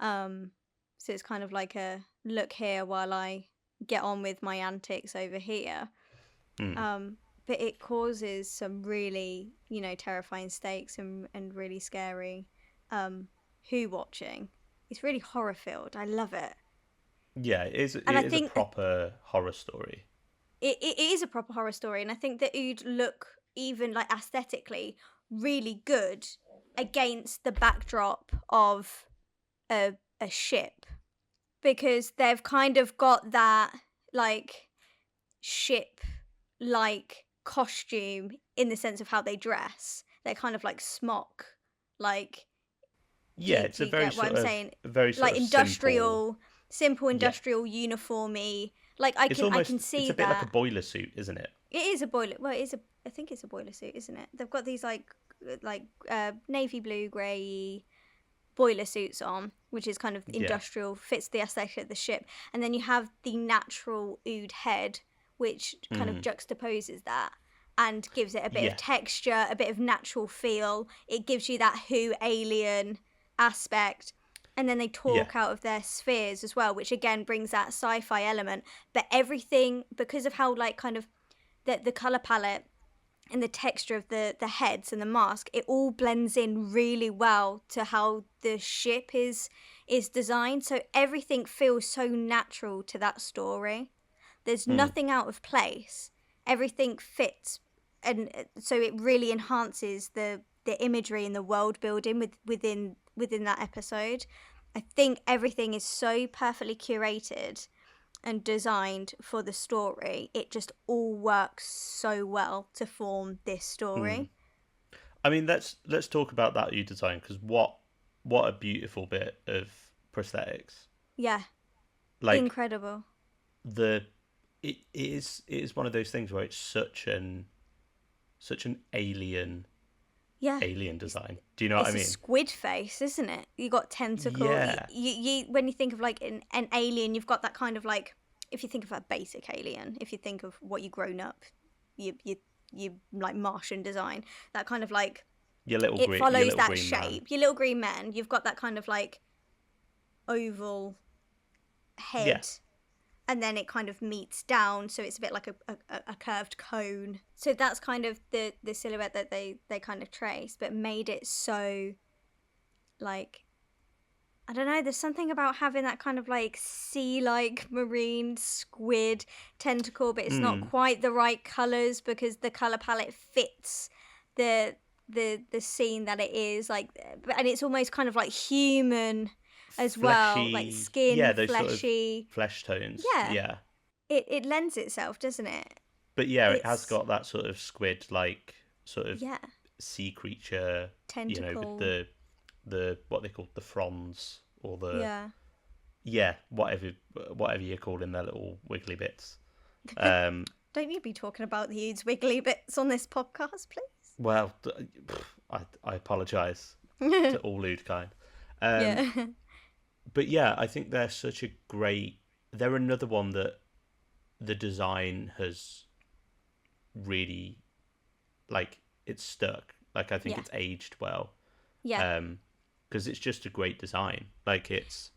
So it's kind of like a look here while I get on with my antics over here. But it causes some really, terrifying stakes and really scary Who watching. It's really horror filled. I love it. Yeah, it And I is a think proper horror story. it is a proper horror story. And I think that Ood look, even like aesthetically, really good against the backdrop of a ship, because they've kind of got that like ship like costume in the sense of how they dress. They're kind of like smock, like, Yeah, do it's a you get what I'm saying? very sort Like of simple. simple Yeah, industrial uniformy. Like I it's can almost it's see a bit like a that. boiler suit, isn't it? It is a boiler. Well, it is a. I think it's a boiler suit, isn't it? They've got these navy blue, grey boiler suits on, which is kind of Yeah, industrial, fits the aesthetic of the ship. And then you have the natural Ood head, which kind of juxtaposes that and gives it a bit of yeah, texture, a bit of natural feel. It gives you that Who alien aspect. And then they yeah, talk out of their spheres as well, which again brings that sci-fi element. But everything, because of how like kind of the color palette and the texture of the heads and the mask, it all blends in really well to how the ship is designed. So everything feels so natural to that story. There's nothing out of place. Everything fits, and so it really enhances the imagery and the world building within that episode. I think everything is so perfectly curated and designed for the story. It just all works so well to form this story. I mean, let's talk about that U design, because what a beautiful bit of prosthetics. Yeah, Like incredible. the it is one of those things where it's such an Yeah, alien design. Do you know what I it's a mean? squid face, isn't it? You got tentacle. Yeah, You when you think of like an alien, you've got that kind of like, if you think of a basic alien, if you think of what you grown up, you like Martian design, that kind of like, it your follows little that green man. shape. Your little green men, you've got that kind of like oval Yeah, head, and then it kind of meets down, so it's a bit like a curved cone. So that's kind of the silhouette that they kind of trace, but made it so like, I don't know, there's something about having that kind of like sea like marine squid tentacle, but it's not quite the right colours because the colour palette fits the the scene that it is like, and it's almost kind of like human as well, like fleshy. Yeah, skin, those sort of fleshy. flesh tones. Yeah, Yeah, it lends itself, doesn't it? but yeah, it has It's, got that sort of squid like sort of yeah, sea creature. You know, with tentacle. the what they call the fronds or the Yeah. yeah, whatever you're calling their little wiggly bits. Um, Don't you be talking about the huge wiggly bits on this podcast, well, I apologise please. to all Ludekind. Um, Yeah. but yeah, I think they're such a great. They're another one that the design has really like it's stuck. Like I think Yeah. it's aged well. Yeah. Because it's just a great design. Like it's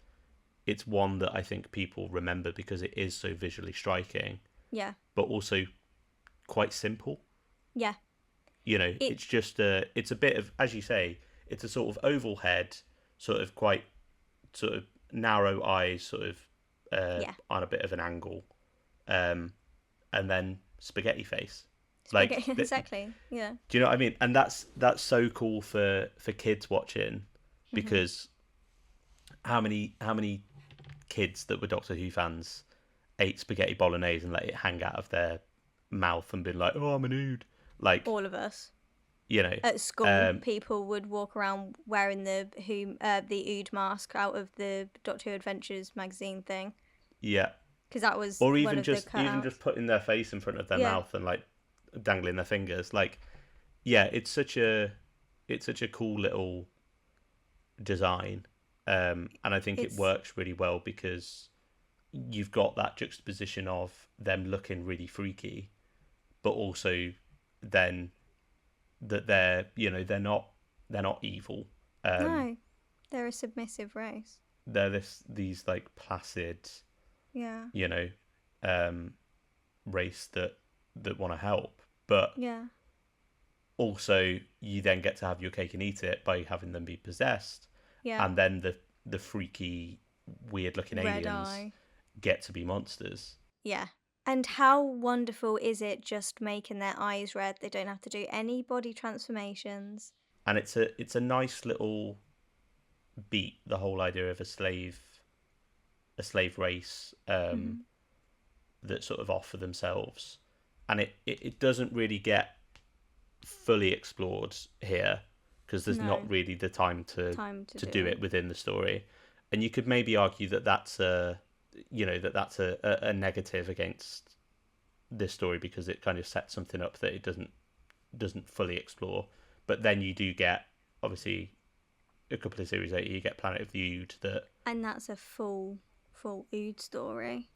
one that I think people remember because it is so visually striking, Yeah. but also quite simple. Yeah. You know, It it's just it's a bit of, as you say, it's a sort of oval head, sort of quite sort of narrow eyes, sort of yeah. on a bit of an angle, um, and then spaghetti face. Like, Spaghetti exactly. Yeah. do you know what I mean? And that's so cool for kids watching, because how many kids that were Doctor Who fans ate spaghetti bolognese and let it hang out of their mouth and been like, "Oh, I'm an ood." Like, All of us. you know, At school, um, people would walk around wearing the Ood mask out of the Doctor Who Adventures magazine thing, yeah. because that was Or one of the even cutouts. just putting their face in front of their Yeah. mouth and like dangling their fingers. Like, yeah, it's such a cool little design, and I think it It's works really well because you've got that juxtaposition of them looking really freaky, but also then that they're they're not evil. no, they're a submissive race. they're these like placid, Yeah. you know, um, race that want to help, but Yeah. also you then get to have your cake and eat it by having them be possessed, Yeah. and then the freaky, weird looking Red aliens eye. get to be monsters. Yeah. And how wonderful is it just making their eyes red? They don't have to do any body transformations. And it's a nice little beat, the whole idea of a slave race Hmm. that sort of offer themselves, and it doesn't really get fully explored here because there's not No really the time time to to do do it. it within the story. And you could maybe argue that that's a a negative against this story because it kind of sets something up that it doesn't fully explore. But then you do get, obviously, a couple of series later, you get Planet of the Ood that, And that's a full ood story.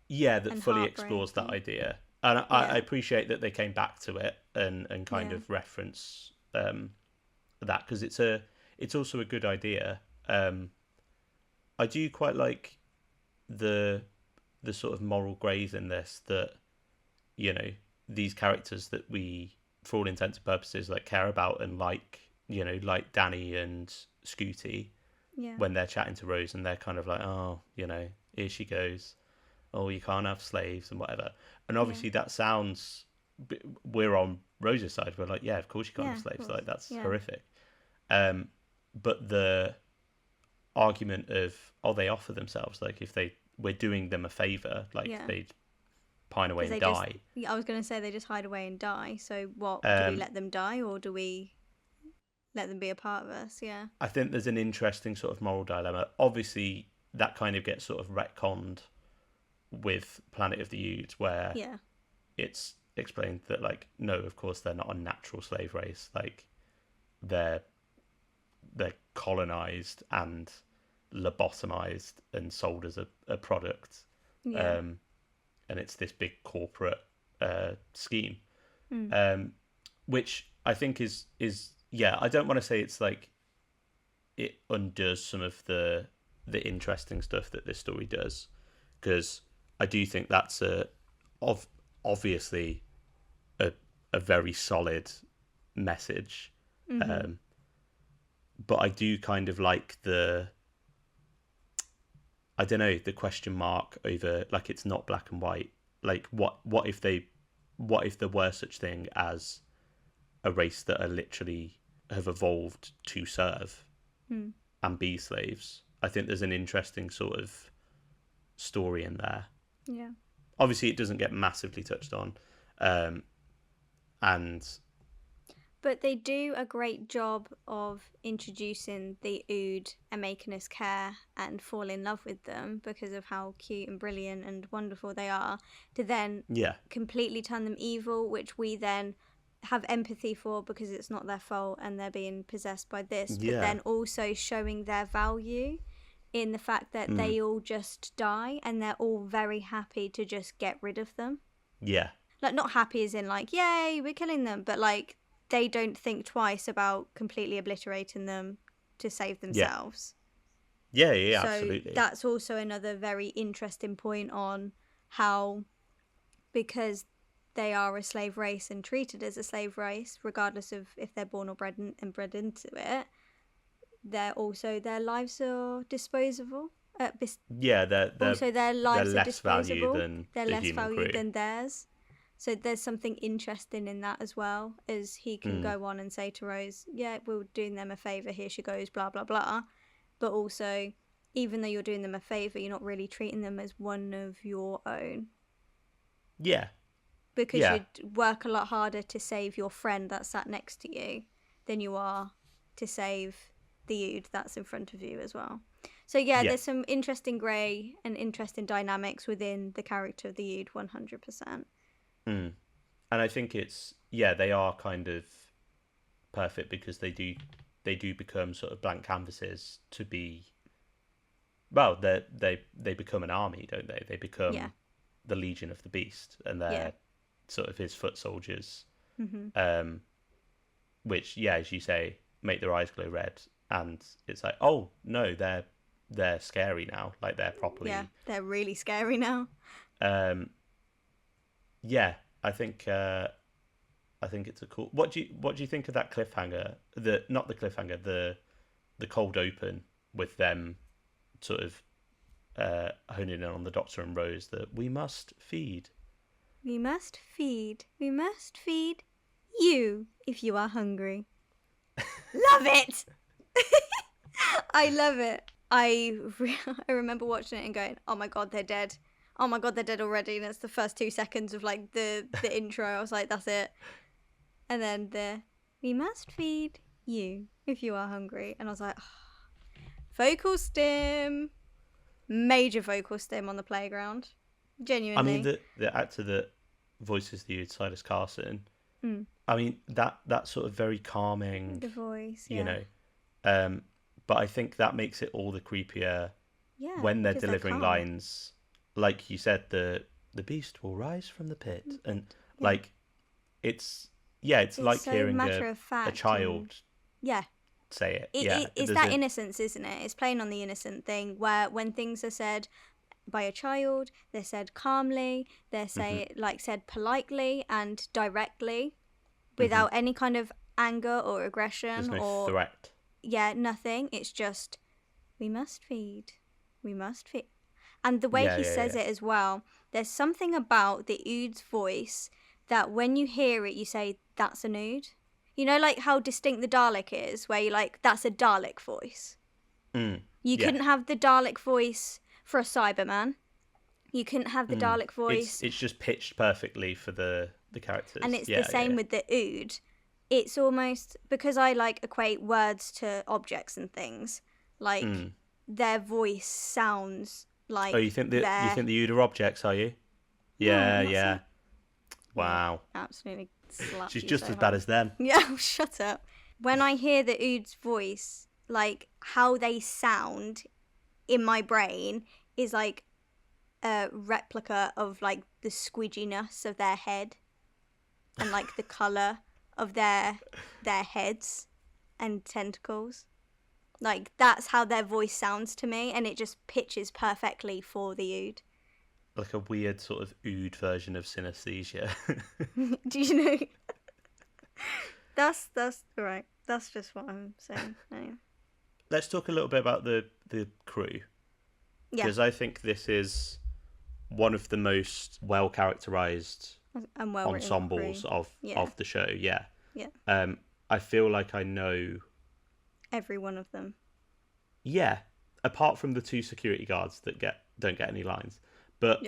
yeah, that And fully explores that heartbreaking. idea. And I Yeah. appreciate that they came back to it and kind Yeah. of reference that because it's also a good idea. I do quite like the sort of moral greys in this, that you know, these characters that we, for all intents and purposes, like care about and like, like Danny and Scooty, Yeah. when they're chatting to Rose and they're kind of like, oh, here she goes, oh, you can't have slaves and whatever. And Yeah. obviously that sounds, we're on Rose's side, we're like, yeah, of course you can't Yeah. have Of slaves, course. like that's Yeah. horrific. But the argument of, oh, they offer themselves, like if we're doing them a favor, like Yeah. they'd pine away Because and they just, die. I was going to say they just hide away and die. So what, do we um let them die or do we let them be a part of us? Yeah. I think there's an interesting sort of moral dilemma. Obviously that kind of gets sort of retconned with Planet of the Ood, where Yeah. it's explained that, like, no, of course they're not a natural slave race, like they're colonized and lobotomized and sold as a product. Yeah. um and it's this big corporate scheme, Mm. which I think is yeah. I don't want to say it's like it undoes some of the interesting stuff that this story does, because I do think that's obviously a very solid message. Mm-hmm. But I do kind of like I don't know, the question mark over, like, it's not black and white. Like, what if there were such thing as a race that are literally have evolved to serve Mm. and be slaves? I think there's an interesting sort of story in there. Yeah. Obviously, it doesn't get massively touched on, and But they do a great job of introducing the Ood and making us care and fall in love with them because of how cute and brilliant and wonderful they are, to then yeah, completely turn them evil, which we then have empathy for because it's not their fault and they're being possessed by this, but yeah, then also showing their value in the fact that mm, they all just die and they're all very happy to just get rid of them. yeah, Like, not happy as in like, yay, we're killing them, but like they don't think twice about completely obliterating them to save yeah, themselves. yeah, So absolutely, that's also another very interesting point on how, because they are a slave race and treated as a slave race, regardless of if they're born or bred into it, they're also, their lives are disposable. yeah. Also, their They're lives are less value disposable. than They're the less human valued crew. than theirs. So there's something interesting in that as well, as he can Mm, go on and say to Rose, yeah, we're doing them a favour, here she goes, blah, blah, blah. But also, even though you're doing them a favour, you're not really treating them as one of your own. yeah, Because yeah, you'd work a lot harder to save your friend that sat next to you than you are to save the Ood that's in front of you as well. So yeah, yeah. there's some interesting grey and interesting dynamics within the character of the Ood, 100%. Mm. And I think it's, yeah, they are kind of perfect because they do become sort of blank canvases to be, well, they become an army, don't they? They Yeah, become the Legion of the Beast, and yeah. they're sort of his foot soldiers, Hmm. um, which, yeah, as you say, make their eyes glow red, and it's like, oh no, they're they're scary now. Like they're properly. Yeah, they're really scary now. Yeah, I think it's a cool. What do you think of that cliffhanger? Not the cliffhanger, the cold open with them sort of honing in on the Doctor and Rose that we must feed. We must feed. We must feed you if you are hungry. Love it. I love it. I remember watching it and going, oh my god, they're dead. Oh my god, they're dead already. And it's the first 2 seconds of like the intro. I was like, that's it. And then we must feed you if you are hungry. And I was like, oh. Vocal stim. Major vocal stim on the playground. Genuinely. I mean, the actor that voices the Ood, Silas Carson. I mean, that sort of very calming. The voice, yeah. You know. But I think that makes it all the creepier when they're delivering lines. Like you said, the beast will rise from the pit. And like, it's like so hearing a child say it. It's that innocence, isn't it? It's playing on the innocent thing where when things are said by a child, they're said calmly, they're said politely and directly without any kind of anger or aggression. There's no threat. Yeah, nothing. It's just, we must feed. We must feed. And the way he says it as well, there's something about the Ood's voice that when you hear it, you say, that's an Ood. You know, like how distinct the Dalek is, where you're like, that's a Dalek voice. You couldn't have the Dalek voice for a Cyberman. You couldn't have the Dalek voice. It's just pitched perfectly for the characters. And it's the same with the Ood. It's almost, because I like equate words to objects and things, like their voice sounds like. Oh, you think the Ood are objects, are you? Yeah. Wow. Absolutely slap. She's just as bad as them. Yeah, shut up. When I hear the Ood's voice, like how they sound in my brain is like a replica of like the squidginess of their head and like the colour of their heads and tentacles. Like that's how their voice sounds to me, and it just pitches perfectly for the Ood. Like a weird sort of Ood version of synesthesia. Do you know? That's right. That's just what I'm saying. Anyway. Let's talk a little bit about the crew. Because I think this is one of the most well characterized and ensembles of the show. Yeah. I feel like I know every one of them. Yeah, apart from the 2 security guards that don't get any lines, but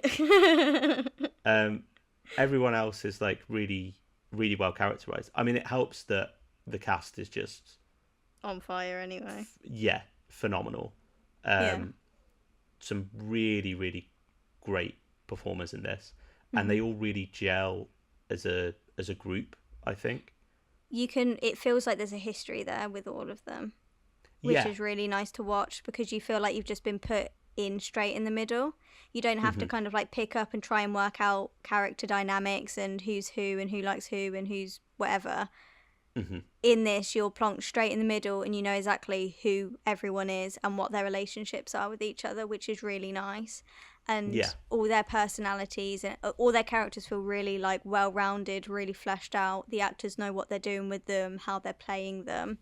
everyone else is like really, really well characterized. I mean, it helps that the cast is just on fire anyway. Phenomenal. Some really, really great performers in this, and they all really gel as a group, I think. It feels like there's a history there with all of them, which is really nice to watch, because you feel like you've just been put in straight in the middle. You don't have to kind of like pick up and try and work out character dynamics and who's who and who likes who and who's whatever. In this, you're plonked straight in the middle, and you know exactly who everyone is and what their relationships are with each other, which is really nice. And all their personalities and all their characters feel really like well-rounded, really fleshed out. The actors know what they're doing with them, how they're playing them,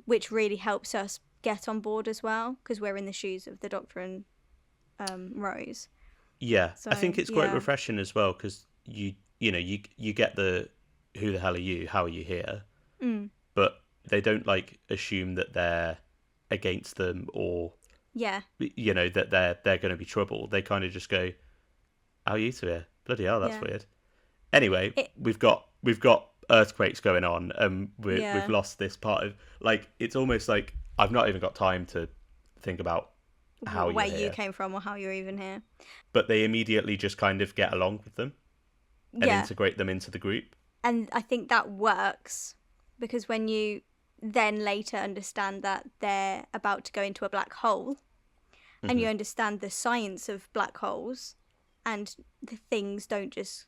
which really helps us get on board as well, because we're in the shoes of the Doctor and Rose. So, I think it's quite refreshing as well, because you get the who the hell are you? How are you here? But they don't like assume that they're against them or that they're going to be trouble. They kind of just go, "How are you two here? Bloody hell, that's weird." Anyway, we've got earthquakes going on, and we've lost this part of, like, it's almost like I've not even got time to think about where you came from or how you're even here. But they immediately just kind of get along with them and integrate them into the group. And I think that works, because when you then later understand that they're about to go into a black hole, and you understand the science of black holes, and the things don't just,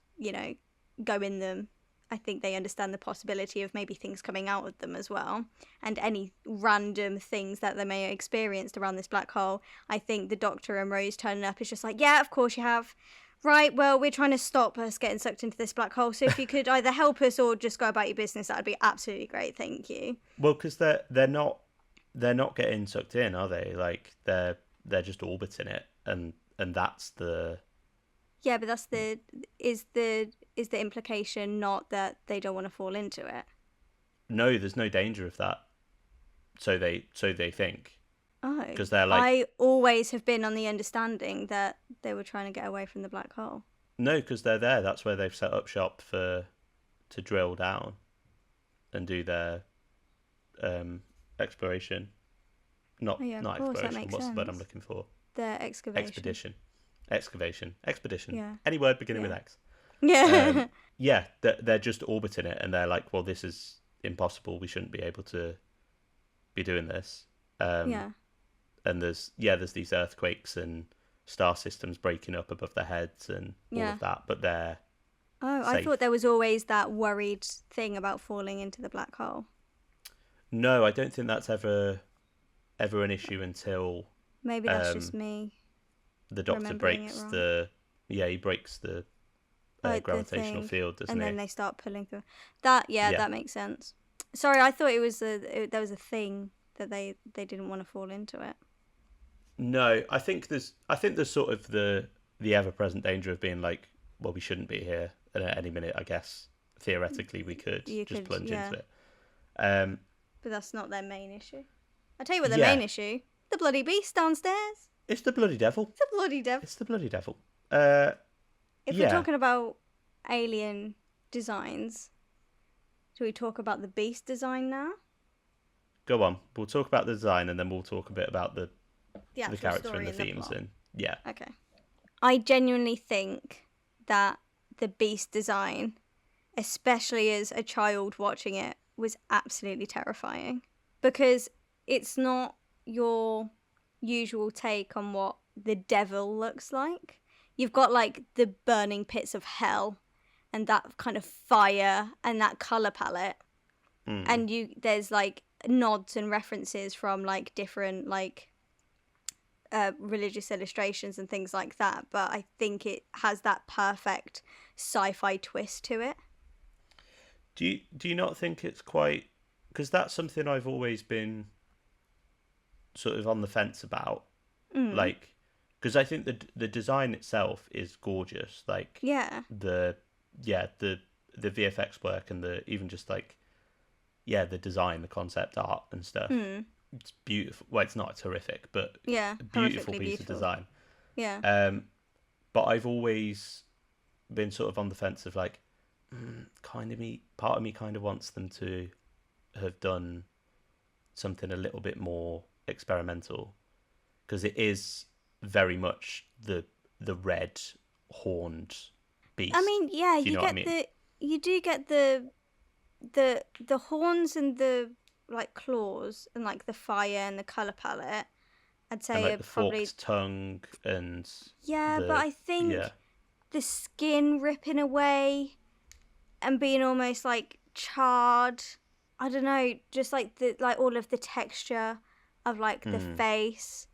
go in them I think they understand the possibility of maybe things coming out of them as well, and any random things that they may have experienced around this black hole. I think the Doctor and Rose turning up is just like, yeah, of course you have. Right, well, we're trying to stop us getting sucked into this black hole, so if you could either help us or just go about your business, that would be absolutely great, thank you. Well, because they're not getting sucked in, are they? Like they're just orbiting it, and that's the Yeah, but that's the implication not that they don't want to fall into it. no. There's no danger of that. So they think Oh, because they're like I always have been on the understanding that they were trying to get away from the black hole. no, because they're there. That's where they've set up shop to drill down and do their exploration. Not Oh yeah, of not course, that exploration. makes What's sense. the word I'm looking for? The excavation. Expedition. Yeah. Any word beginning Yeah. with X. Yeah. Yeah, they're just orbiting it, and they're like, well, this is impossible. We shouldn't be able to be doing this. Yeah. And there's these earthquakes and star systems breaking up above their heads and all Yeah. of that, but they're Oh, I safe. thought there was always that worried thing about falling into the black hole. No, I don't think that's ever an issue until Maybe that's just me. the Doctor remembering breaks it wrong. he breaks the The gravitational thing. field, doesn't And he? then they start pulling through. That, yeah, Yeah. that makes sense. Sorry, I thought it was there was a thing that they didn't want to fall into it. No, I think there's sort of the ever present danger of being like, well, we shouldn't be here, and at any minute, I guess theoretically we could You just could, plunge yeah. into it. But that's not their main issue. I'll tell you what their Yeah. main issue: the bloody beast downstairs. It's the bloody devil. The bloody devil. It's the bloody devil. If Yeah. we're talking about alien designs, do we talk about the beast design now? Go on. We'll talk about the design, and then we'll talk a bit about the actual character story and the themes, plot. and yeah. Okay. I genuinely think that the beast design, especially as a child watching it, was absolutely terrifying. Because it's not your usual take on what the devil looks like. You've got like the burning pits of hell and that kind of fire and that colour palette. And there's like nods and references from like different like religious illustrations and things like that, but I think it has that perfect sci-fi twist to it. Do you not think it's quite, because that's something I've always been sort of on the fence about, like, because I think the design itself is gorgeous, like Yeah. the VFX work and the even just like the design, the concept art and stuff. It's beautiful. Well, it's not terrific, but Yeah, a beautiful horrifically piece beautiful. of design. Yeah. But I've always been sort of on the fence of like, part of me kind of wants them to have done something a little bit more experimental, because it is very much the red horned beast. I mean, yeah, you get you do get the horns and the like claws and like the fire and the color palette. I'd say and like are the probably forked tongue and but I think the skin ripping away and being almost like charred. I don't know, just like the all of the texture of like the face,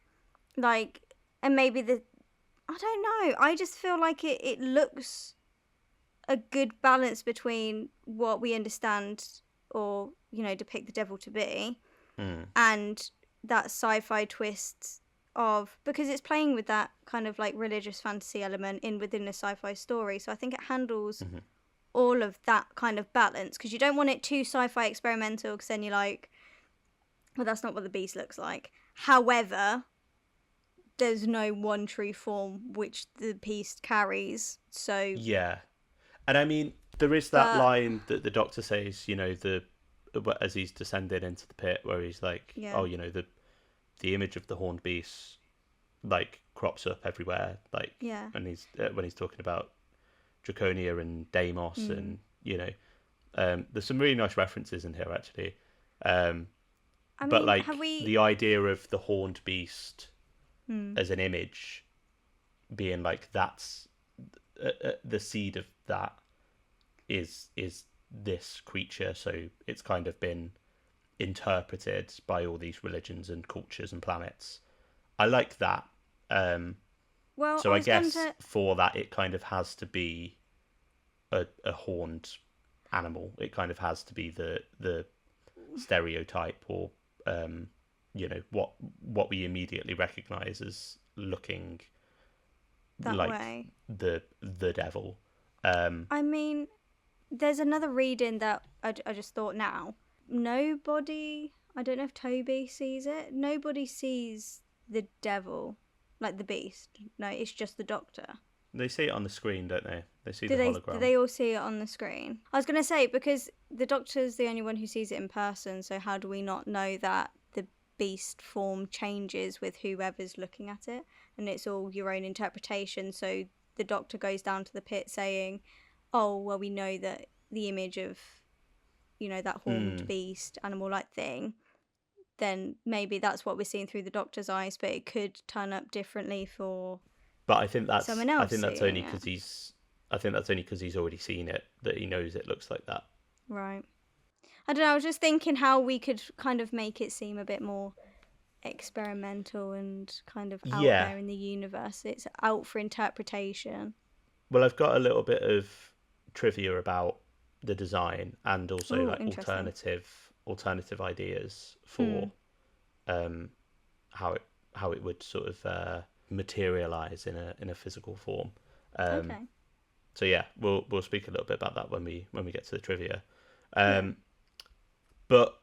like, and maybe I don't know. I just feel like it looks a good balance between what we understand or depict the devil to be, and that sci-fi twist of, because it's playing with that kind of like religious fantasy element within a sci-fi story. So I think it handles all of that kind of balance, because you don't want it too sci-fi experimental, because then you're like, well, that's not what the beast looks like. However, there's no one true form which the beast carries. So yeah, and I mean there is that line that the Doctor says, as he's descending into the pit, where he's like, oh, the image of the horned beast like crops up everywhere, like, and he's when he's talking about Draconia and Deimos, and there's some really nice references in here actually. But like the idea of the horned beast as an image being like, that's the seed of that is this creature, so it's kind of been interpreted by all these religions and cultures and planets. I like that. Well, So I I was going guess to. for that, it kind of has to be a horned animal. It kind of has to be the stereotype, or what we immediately recognize as looking That like way. the devil. I mean, there's another reading that I just thought now. Nobody, I don't know if Toby sees it. Nobody sees the devil, like the beast. No, it's just the Doctor. They see it on the screen, don't they? They see Do the they? Do hologram. they all see it on the screen? I was gonna say because the Doctor's the only one who sees it in person. So how do we not know that the beast form changes with whoever's looking at it, and it's all your own interpretation? So the Doctor goes down to the pit saying, "Oh, well, we know that the image of, that horned beast, animal-like thing." Then maybe that's what we're seeing through the Doctor's eyes, but it could turn up differently for But I think someone I else think that's seeing only it. because he's already seen it, that he knows it looks like that. Right. I don't know, I was just thinking how we could kind of make it seem a bit more experimental and kind of out Yeah. there in the universe. It's out for interpretation. Well, I've got a little bit of trivia about the design, and also Oh, like interesting. alternative ideas Hmm. for um how it would sort of materialize in a physical form. Um, Okay. so yeah, we'll speak a little bit about that when we get to the trivia. Yeah. Um, but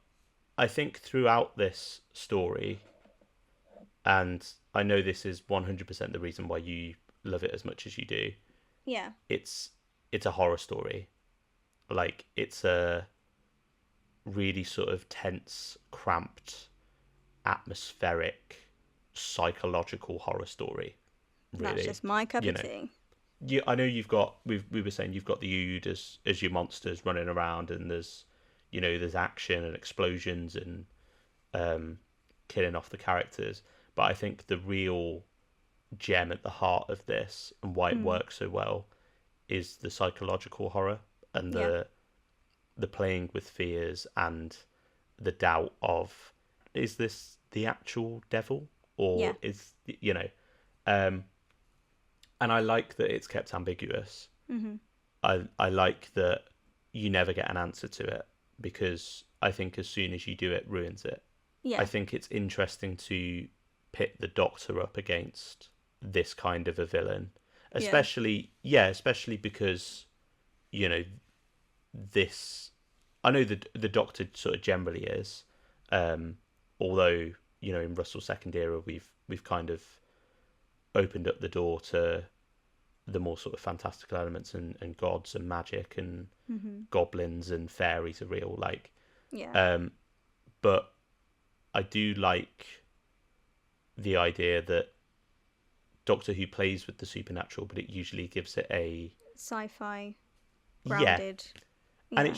I think throughout this story, and I know this is 100% the reason why you love it as much as you do, Yeah. it's a horror story. Like, it's a really sort of tense, cramped, atmospheric, psychological horror story. That's Really, just my cup you of know. tea. I know you've got. We were saying you've got the Ood as your monsters running around, and there's action and explosions and um, killing off the characters. But I think the real gem at the heart of this, and why it Hmm. works so well, is the psychological horror, and Yeah. the playing with fears and the doubt of, is this the actual devil, Yeah. or um and I like that it's kept ambiguous. Mm-hmm. I like that you never get an answer to it, because I think as soon as you do, it ruins it. I Yeah. think it's interesting to pit the Doctor up against this kind of a villain, Yeah. especially because you know this. I know the Doctor sort of generally is, um, although in Russell's second era we've kind of opened up the door to the more sort of fantastical elements, and gods and magic and Mm-hmm. goblins and fairies are real. Like, Yeah. um, but I do like the idea that Doctor Who plays with the supernatural, but it usually gives it a, Sci-fi yeah, grounded. and Yeah.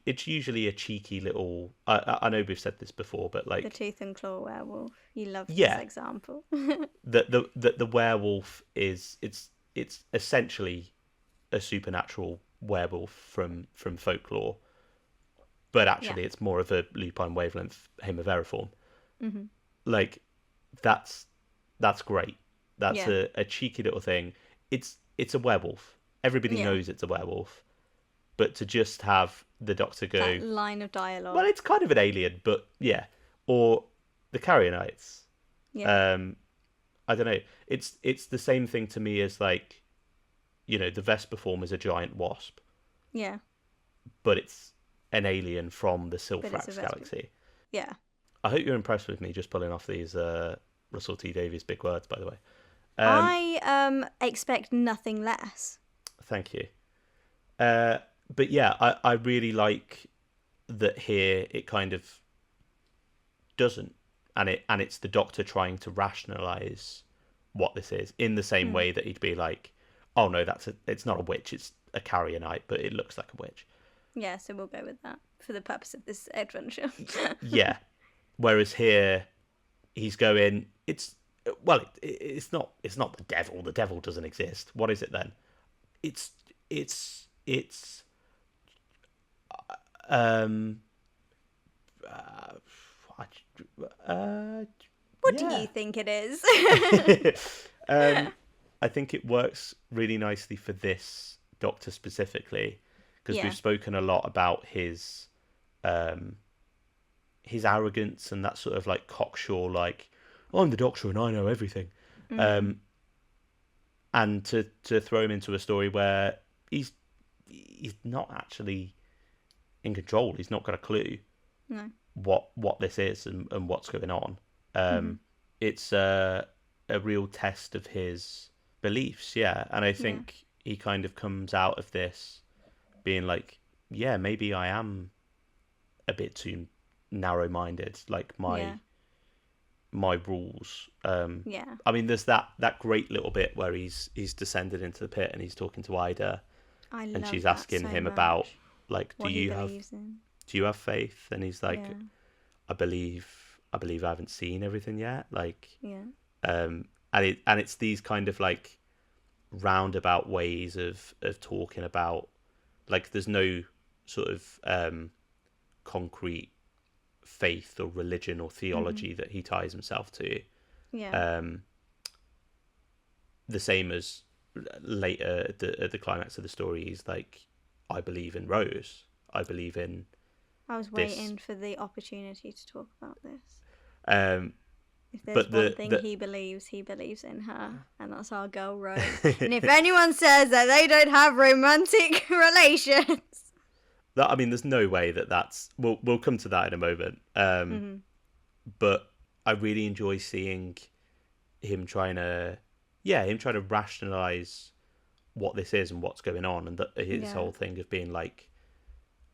it's usually a cheeky little. I know we've said this before, but The like, tooth and claw werewolf. You loved this yeah, example. the werewolf is, it's essentially a supernatural werewolf from folklore, but Yeah. actually it's more of a lupine wavelength haemaveriform. Mm-hmm. Like, that's great. That's Yeah. a cheeky little thing. It's a werewolf. Everybody Yeah. knows it's a werewolf, but to just have the Doctor That go, line of well, dialogue. it's kind of an alien, but yeah, or the Carrionites. Yeah. Um, I don't know. It's the same thing to me as, like, the Vesper form is a giant wasp, Yeah. but it's an alien from the But it's a Silfrax Vesper. galaxy. Yeah. I hope you're impressed with me just pulling off these Russell T Davies big words, by the way. I expect nothing less. Thank you. Uh, but yeah, I really like that here it kind of doesn't, and it's the Doctor trying to rationalize what this is, in the same Hmm. way that he'd be like, oh no, it's not a witch, it's a Carrionite, but it looks like a witch. Yeah, so we'll go with that for the purpose of this adventure. Yeah. Whereas here, he's going, it's not the devil. The devil doesn't exist. What is it then? It's Um, What do yeah. you think it is? I think it works really nicely for this Doctor specifically because Yeah. we've spoken a lot about um, his arrogance and that sort of like cocksure, like I'm the Doctor and I know everything. Mm-hmm. Um, and to throw him into a story where he's not actually in control. He's not got a clue No. what this is and what's going on. Mm-hmm. It's a real test of his beliefs, yeah. And I Yeah. think he kind of comes out of this being like, yeah, maybe I am a bit too narrow-minded. Like Yeah. my rules. Yeah. I mean, there's that great little bit where he's descended into the pit and he's talking to Ida, I and love she's that asking so him about much. like, What he believes in. do you have faith? And he's like, Yeah. I believe I haven't seen everything yet. Like, Yeah. and it's these kind of like roundabout ways of talking about, like, there's no sort of concrete faith or religion or Mm-hmm. theology that he ties himself to. Yeah. Um, the same as later at the climax of the story, he's like, I believe in Rose. I believe in I was this. waiting for the opportunity to talk about this. Um, If there's but one the thing the he believes in her, and that's our girl Rose. And if anyone says that they don't have romantic relations, that I mean, there's no way that's. We'll come to that in a moment. mm-hmm. But I really enjoy seeing him trying to, yeah, him trying to rationalize what this is and what's going on, and his Yeah. whole thing of being like,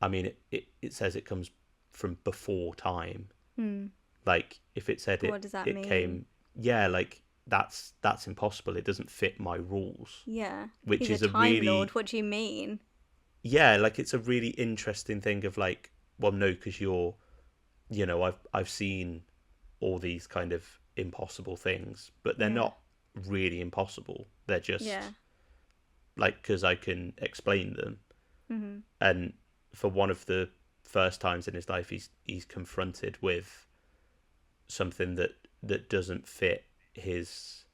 I mean, it says it comes from before time. Hmm. Like, if it said What does that it mean? came, yeah, like that's impossible. It doesn't fit my rules, Yeah. which He's a is a Time really, Lord. What do you mean? yeah, like it's a really interesting thing of like, well, no, because I've seen all these kind of impossible things, but they're Yeah. not really impossible. They're Yeah. just like, because I can explain them. Mm-hmm. And for one of the first times in his life, he's confronted with something that doesn't fit his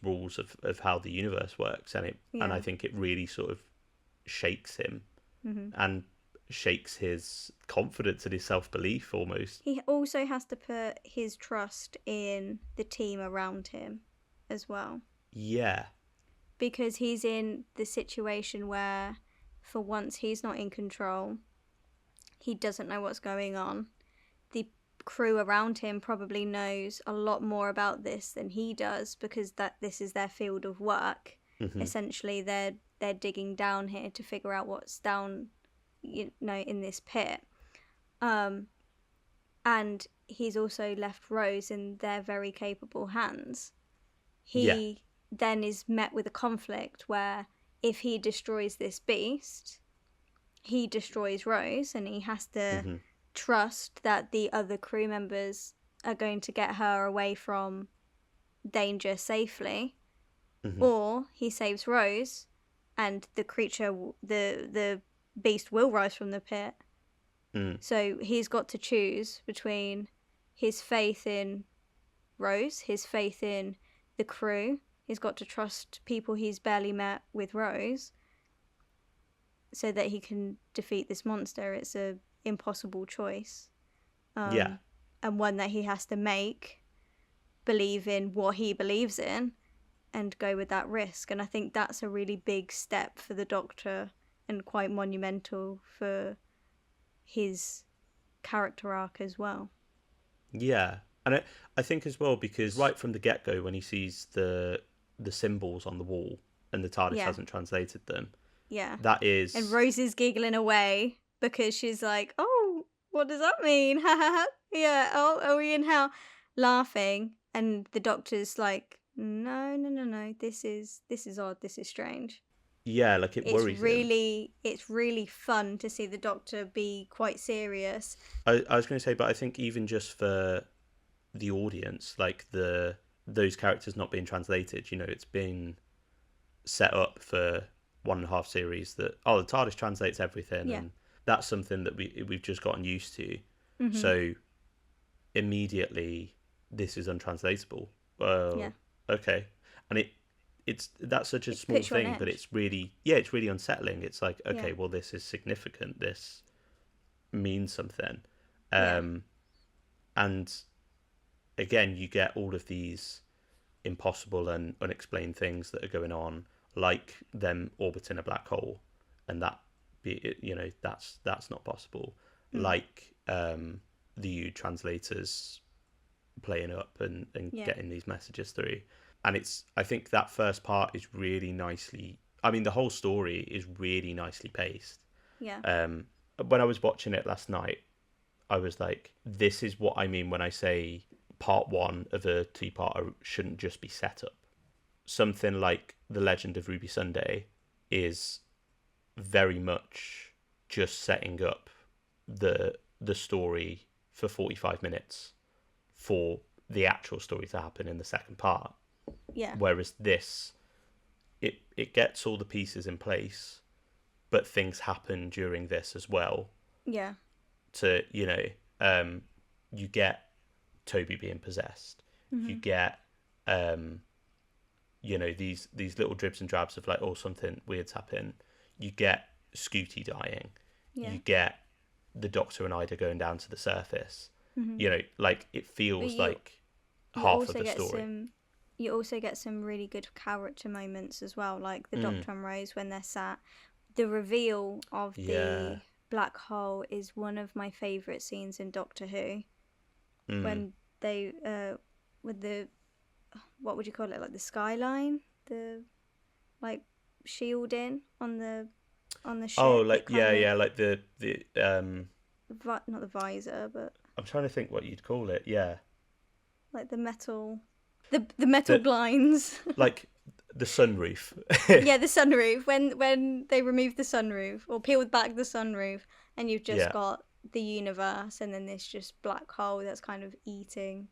rules of how the universe works, and I Yeah. think it really sort of shakes him Mm-hmm. and shakes his confidence and his self belief almost. He also has to put his trust in the team around him as well. Yeah. Because he's in the situation where, for once, he's not in control. He doesn't know what's going on. The crew around him probably knows a lot more about this than he does because this is their field of work. Hmm. Essentially, they're digging down here to figure out what's down, in this pit. And he's also left Rose in their very capable hands. Yeah. He then is met with a conflict where if he destroys this beast, he destroys Rose, and he has to Hmm. trust that the other crew members are going to get her away from danger safely, Hmm. or he saves Rose, and the creature, the beast, will rise from the pit. Mm. So he's got to choose between his faith in Rose, his faith in the crew. He's got to trust people he's barely met with Rose so that he can defeat this monster. It's a impossible choice, Yeah. and one that he has to make, believe in what he believes in, and go with that risk. And I think that's a really big step for the Doctor and quite monumental for his character arc as well. Yeah. And I think as well, because right from the get go, when he sees the symbols on the wall and the TARDIS Yeah, hasn't translated them, yeah. that And is, Rose is giggling away because she's like, "Oh, what does that mean?" Ha ha ha. Yeah. Oh, are we in hell? Laughing, and the Doctor's like, "No, no, no, no. This is odd. This is strange." yeah, like it worries him. It's really fun to see the Doctor be quite serious. I was going to say, but I think even just for the audience, like those characters not being translated, it's been set up for 1.5 series that, oh, the TARDIS translates everything, Yeah. and that's something that we've just gotten used to. Mm-hmm. So immediately, this is untranslatable. Yeah. Okay, and that's such a It small puts you on thing, but edge. it's really unsettling. It's like, Yeah. okay, well, this is significant. This means something. Yeah. And again, you get all of these impossible and unexplained things that are going on, like them orbiting a black hole, and that that's not possible. Mm. Like the U translators playing up and Yeah. getting these messages through, and I think that first part is really nicely. I mean, the whole story is really nicely paced. Yeah. When I was watching it last night, I was like, this is what I mean when I say part one of a two-parter shouldn't just be set up. Something like The Legend of Ruby Sunday is very much just setting up the story for 45 minutes for the actual story to happen in the second part. Yeah. Whereas this, it gets all the pieces in place, but things happen during this as well. Yeah. To you get Toby being possessed. Mm-hmm. You get these little dribs and drabs of like, oh, something weird's happened. You get Scooty dying. Yeah. You get the Doctor and Ida going down to the surface. Mm-hmm. Like it feels like you half also of the get story. you also get some really good character moments as well, like the Doctor and Rose when they're sat. The reveal of the black hole is one of my favourite scenes in Doctor Who. When they with the, what would you call it, like the skyline, the like shielding on the ship. Oh, like like the not the visor, but I'm trying to think what you'd call it. Yeah, like the metal, the metal the blinds. like the sunroof. Yeah, the sunroof. When they remove the sunroof or peeled back the sunroof, and you've just got the universe, and then this just black hole that's kind of eating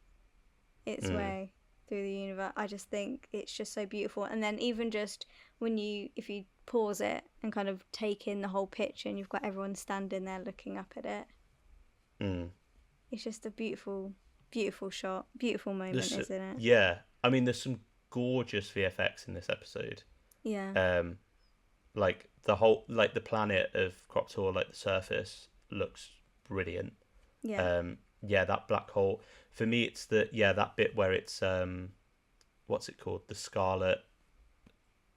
its way through the universe. I just think it's just so beautiful. And then even just if you pause it and kind of take in the whole picture, and you've got everyone standing there looking up at it. It's just a beautiful, beautiful shot, beautiful moment, isn't it? Yeah, I mean, there's some gorgeous VFX in this episode. Yeah. Like the planet of Krop Tor, like the surface looks brilliant. Yeah. That black hole. For me, it's that bit where it's what's it called? The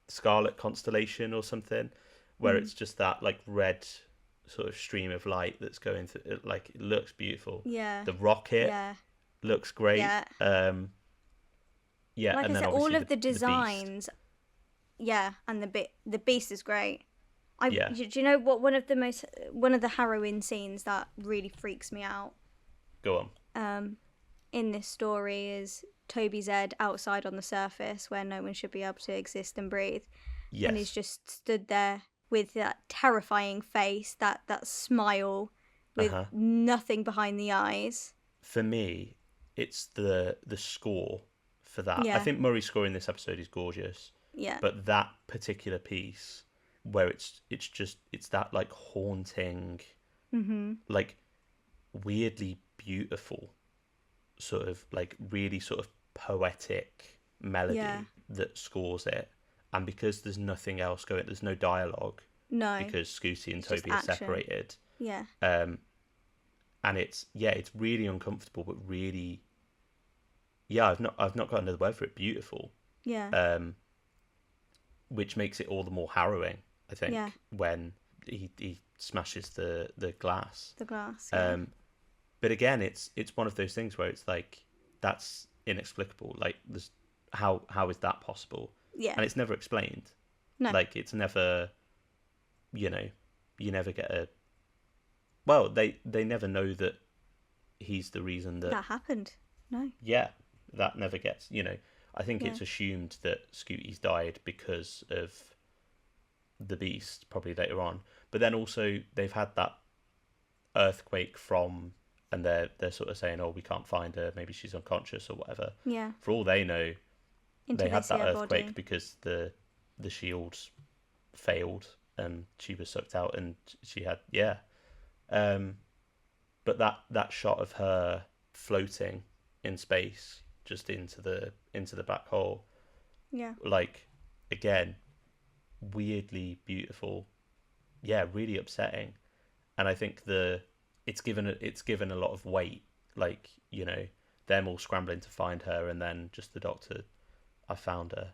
Scarlet constellation or something, where it's just that like red sort of stream of light that's going through. Like it looks beautiful. Yeah. The rocket looks great. Yeah. Yeah, like and I then said, all of the Beast. designs. Yeah, and the beast is great. Yeah. Do you know what one of the harrowing scenes that really freaks me out? Go on. In this story is Toby Zed outside on the surface where no one should be able to exist and breathe. Yes. And he's just stood there with that terrifying face, that smile with nothing behind the eyes. For me, it's the score for that. Yeah. I think Murray's score in this episode is gorgeous. Yeah. But that particular piece where it's that like haunting, like weirdly beautiful, sort of like really sort of poetic melody that scores it. And because there's nothing else going, there's no dialogue. No. Because Scooty and Toby are separated. Yeah. And it's really uncomfortable, but really, I've not got another word for it. Beautiful. Yeah. Which makes it all the more harrowing, I think, Yeah. when he smashes the glass. The glass. Yeah. But again, it's one of those things where it's like, that's inexplicable. Like, there's how is that possible? Yeah. And it's never explained. No. Like, it's never, you never get a. Well, they never know that he's the reason that happened. No. Yeah, that never gets. I think it's assumed that Scooty's died because of the Beast, probably later on. But then also they've had that earthquake and they're sort of saying, oh, we can't find her, maybe she's unconscious or whatever. Yeah. For all they know, they had that earthquake body. because the shield failed and she was sucked out, and she had But that shot of her floating in space just into the black hole, Yeah. like, again, weirdly beautiful. Yeah, really upsetting. And I think it's given a lot of weight, like, them all scrambling to find her, and then just the Doctor, I found her,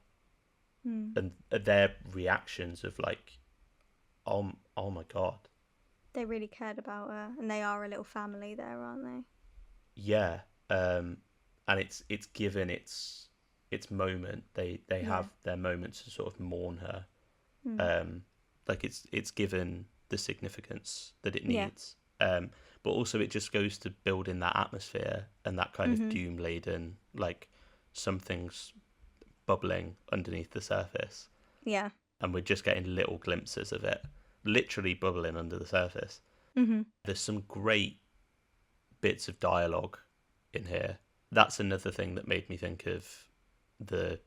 and their reactions of like, oh my god. They really cared about her, and they are a little family there, aren't they? Yeah. And it's given its moment. They Yeah. have their moments to sort of mourn her. Mm. Like, it's given the significance that it Yeah. needs. But also it just goes to build in that atmosphere and that kind of doom laden, like, something's bubbling underneath the surface, Yeah. and we're just getting little glimpses of it, literally bubbling under the surface. There's some great bits of dialogue in here. That's another thing that made me think of the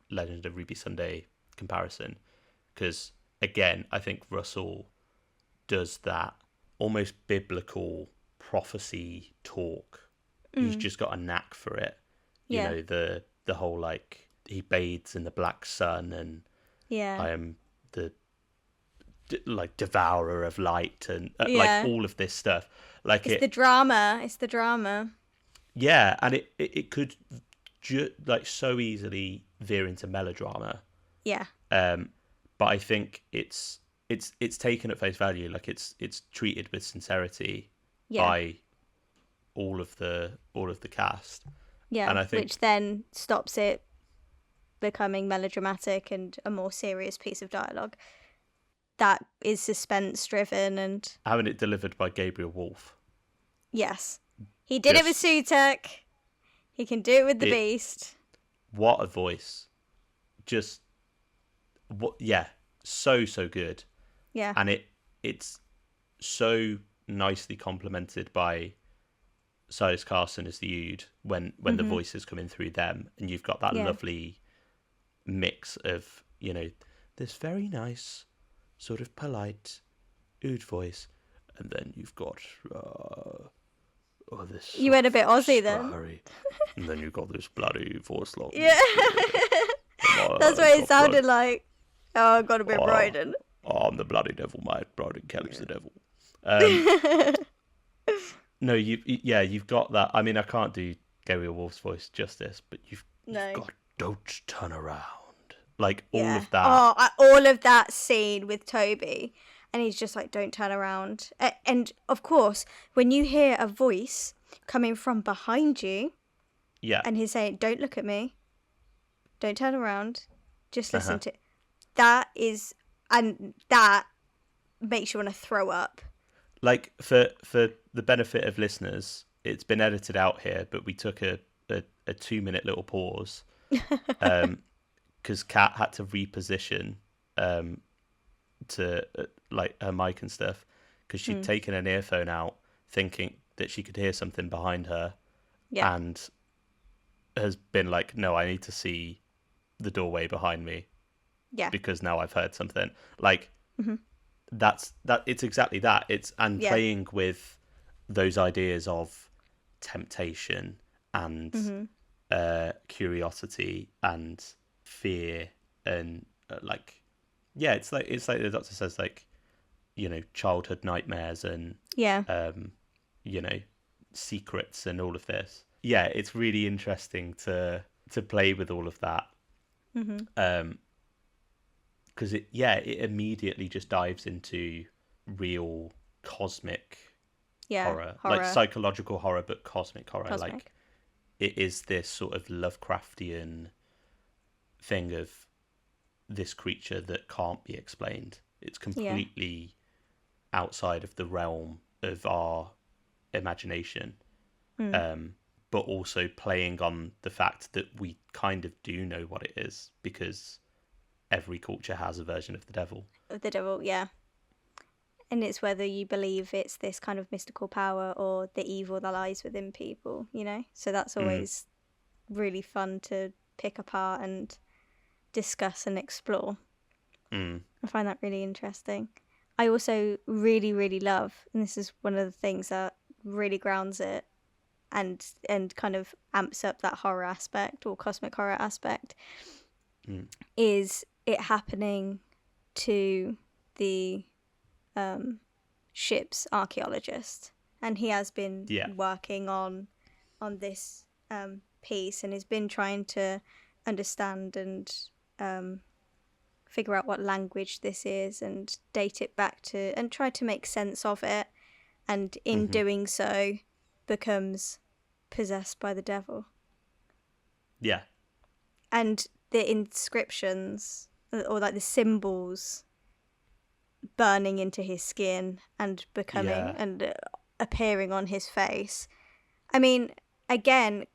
Legend of Ruby Sunday comparison, because again, I think Russell does that almost biblical prophecy talk. He's just got a knack for it. Yeah. The whole, like, he bathes in the black sun, and Yeah. I am the like devourer of light, and like Yeah. all of this stuff. Like, It's the drama. It's the drama. yeah, and it could like so easily veer into melodrama. Yeah. But I think it's taken at face value, like it's treated with sincerity Yeah. by all of the cast. Yeah. And I think, Which then stops it becoming melodramatic and a more serious piece of dialogue that is suspense driven. And having it delivered by Gabriel Wolfe, yes, he did it with Sutek. He can do it with the Beast. What a voice. Just yeah, so good. Yeah. And it's so nicely complemented by Silas Carson as the Ood when the voices come in through them, and you've got that lovely mix of, this very nice sort of polite Ood voice, and then you've got this. You went a bit Aussie then. And then you've got this bloody voice like. Yeah. That's what it sounded like. Oh, I got a bit Bryden. Oh, I'm the bloody devil, mate. Bryden Kelly's the devil. No, you've got that. I mean, I can't do Gabriel Wolfe's voice justice, but you've got "Don't Turn Around," like all of that. Oh, all of that scene with Toby, and he's just like, "Don't turn around." And of course, when you hear a voice coming from behind you, and he's saying, "Don't look at me, don't turn around, just listen to," that is, and that makes you want to throw up. Like, for the benefit of listeners, it's been edited out here, but we took a 2-minute little pause because Kat had to reposition to like her mic and stuff, because she'd taken an earphone out thinking that she could hear something behind her, and has been like, no, I need to see the doorway behind me, because now I've heard something. Like, it's exactly that. It's playing with those ideas of temptation and curiosity and fear, and it's like the Doctor says, like, childhood nightmares and secrets and all of this. Yeah, it's really interesting to play with all of that. Because it immediately just dives into real cosmic horror, like psychological horror, but cosmic horror. Like, it is this sort of Lovecraftian thing of this creature that can't be explained. It's completely outside of the realm of our imagination, but also playing on the fact that we kind of do know what it is, because every culture has a version of the devil. Yeah. And it's whether you believe it's this kind of mystical power or the evil that lies within people, So that's always really fun to pick apart and discuss and explore. I find that really interesting. I also really, really love, and this is one of the things that really grounds it and kind of amps up that horror aspect or cosmic horror aspect, is it happening to the ship's archaeologist, and he has been working on this piece and has been trying to understand and figure out what language this is and date it back to and try to make sense of it, and in doing so becomes possessed by the devil. Yeah. And the inscriptions or like the symbols burning into his skin and becoming and appearing on his face. I mean, again,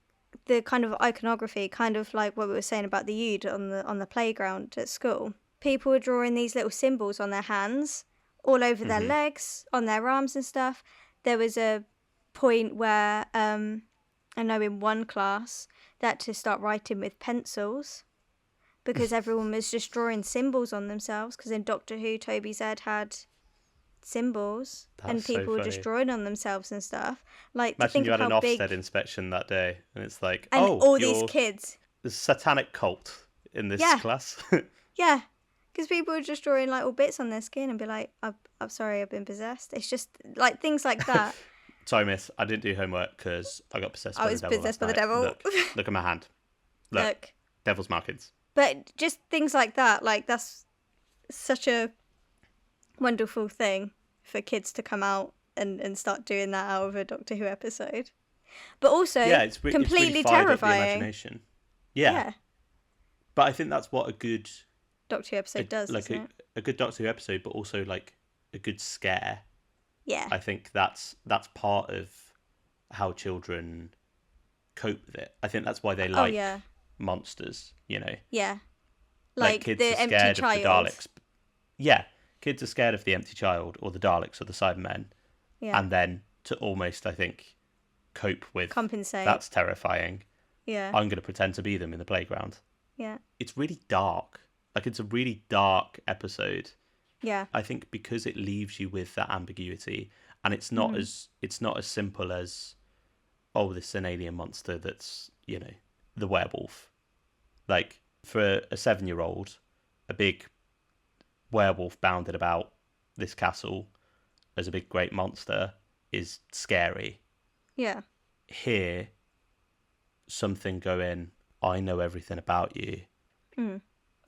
the kind of iconography, kind of like what we were saying about the Yud on the playground at school. People were drawing these little symbols on their hands, all over their legs, on their arms and stuff. There was a point where I know in one class they had to start writing with pencils because everyone was just drawing symbols on themselves, because in Doctor Who, Toby Z had symbols. That's and people were just drawing on themselves and stuff. Like, imagine you had an Ofsted inspection that day and it's like, and all these kids, there's a satanic cult in this class. Yeah, because people were just drawing like all bits on their skin and be like, I'm sorry, I've been possessed. It's just like things like that. Sorry, miss, I didn't do homework because I got possessed by the devil. I was possessed by the devil. Look at my hand. Look. Devil's markings. But just things like that, like that's such a wonderful thing for kids to come out and start doing that out of a Doctor Who episode. But also it's completely it's really terrifying. The imagination. Yeah. But I think that's what a good Doctor Who episode does, like isn't it? A good Doctor Who episode, but also like a good scare. Yeah. I think that's part of how children cope with it. I think that's why they like monsters, you know. Yeah. Like kids the are scared empty child. of the Daleks. Yeah. Kids are scared of the empty child or the Daleks or the Cybermen. Yeah. And then to almost, I think, cope with compensate. That's terrifying. Yeah. I'm going to pretend to be them in the playground. Yeah. It's really dark. Like, it's a really dark episode. Yeah. I think because it leaves you with that ambiguity, and it's not as simple as, oh, this is an alien monster that's, you know, the werewolf. Like, for a 7-year-old, a big werewolf bounded about this castle as a big great monster is scary. Yeah. Here, something going, I know everything about you.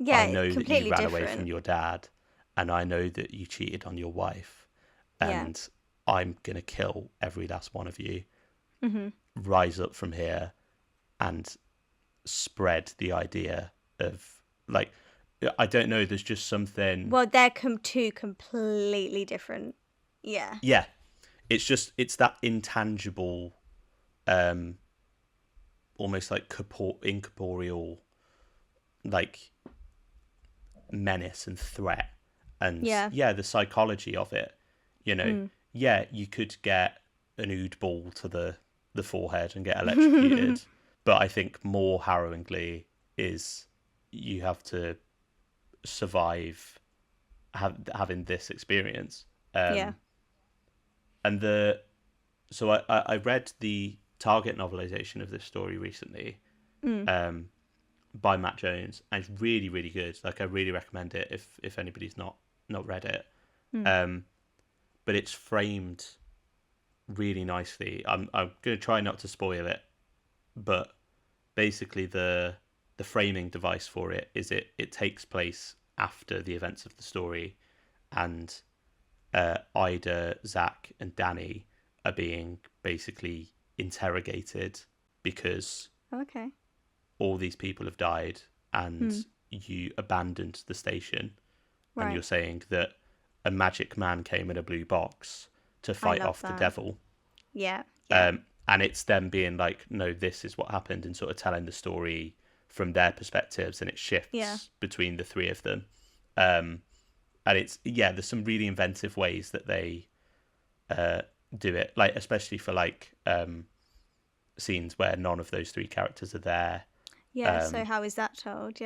Yeah, I know that you ran different. away from your dad, and I know that you cheated on your wife, and I'm going to kill every last one of you. Rise up from here and spread the idea of, like, I don't know, there's just something... Well, they're two completely different. Yeah. Yeah. It's that intangible, almost like incorporeal, like, menace and threat. And the psychology of it, you know. Yeah, you could get an ood ball to the forehead and get electrocuted. But I think more harrowingly is you have to survive having this experience. And so I read the Target novelisation of this story recently, by Matt Jones, and it's really, really good. Like, I really recommend it if anybody's not read it. But it's framed really nicely. I'm going to try not to spoil it, but basically the framing device for it is it takes place after the events of the story, and Ida, Zach, and Danny are being basically interrogated because all these people have died, and you abandoned the station, and you're saying that a magic man came in a blue box to fight off the devil. Yeah. And it's them being like, no, this is what happened, and sort of telling the story from their perspectives, and it shifts between the three of them. And it's, there's some really inventive ways that they do it, like, especially for like scenes where none of those three characters are there. So how is that told?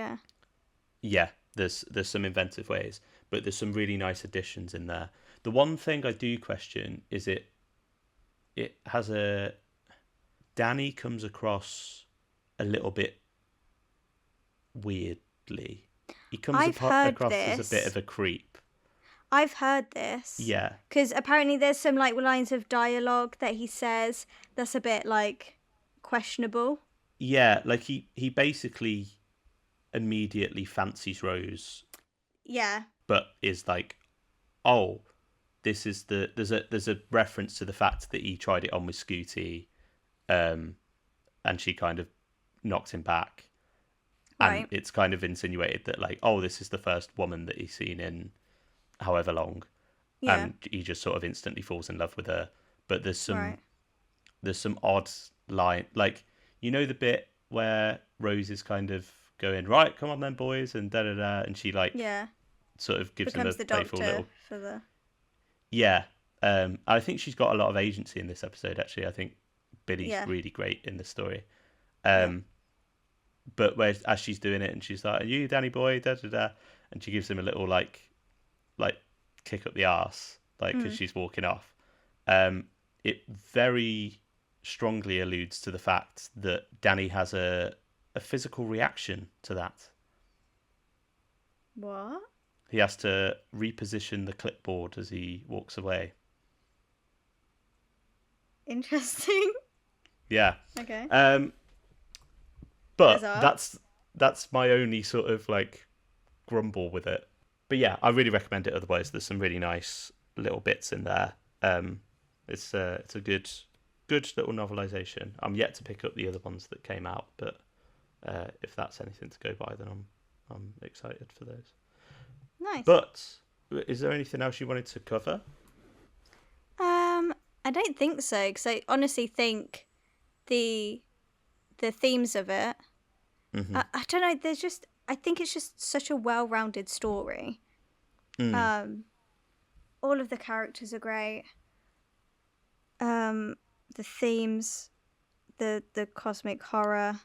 There's some inventive ways, but there's some really nice additions in there. The one thing I do question is it has a Danny comes across a little bit weirdly. He comes I've heard across as a bit this. of a creep. I've heard this. Yeah. Because apparently there's some like lines of dialogue that he says that's a bit like questionable. Yeah, like he basically immediately fancies Rose, Yeah. but is like, oh, this is there's a reference to the fact that he tried it on with Scooty, and she kind of knocked him back. Right. And it's kind of insinuated that like, oh, this is the first woman that he's seen in however long. Yeah. And he just sort of instantly falls in love with her. But there's Right. some odd line, like, you know, the bit where Rose is kind of going, right, come on then, boys, and da da da, and she like Yeah. sort of gives him Becomes a the playful doctor little, for the. yeah. I think she's got a lot of agency in this episode. Actually, I think Billy's really great in the story. But where as she's doing it, and she's like, "Are you Danny boy?" Da da da, and she gives him a little like kick up the arse, like because she's walking off. It very strongly alludes to the fact that Danny has a physical reaction to that. What? He has to reposition the clipboard as he walks away. Interesting. Yeah. Okay. But Bizarre. that's my only sort of like grumble with it. But yeah, I really recommend it. Otherwise, there's some really nice little bits in there. It's a good little novelisation. I'm yet to pick up the other ones that came out, but if that's anything to go by, then I'm excited for those. Nice. But is there anything else you wanted to cover? I don't think so, because I honestly think the themes of it. Mm-hmm. I don't know. I think it's just such a well-rounded story. All of the characters are great. The themes, the cosmic horror,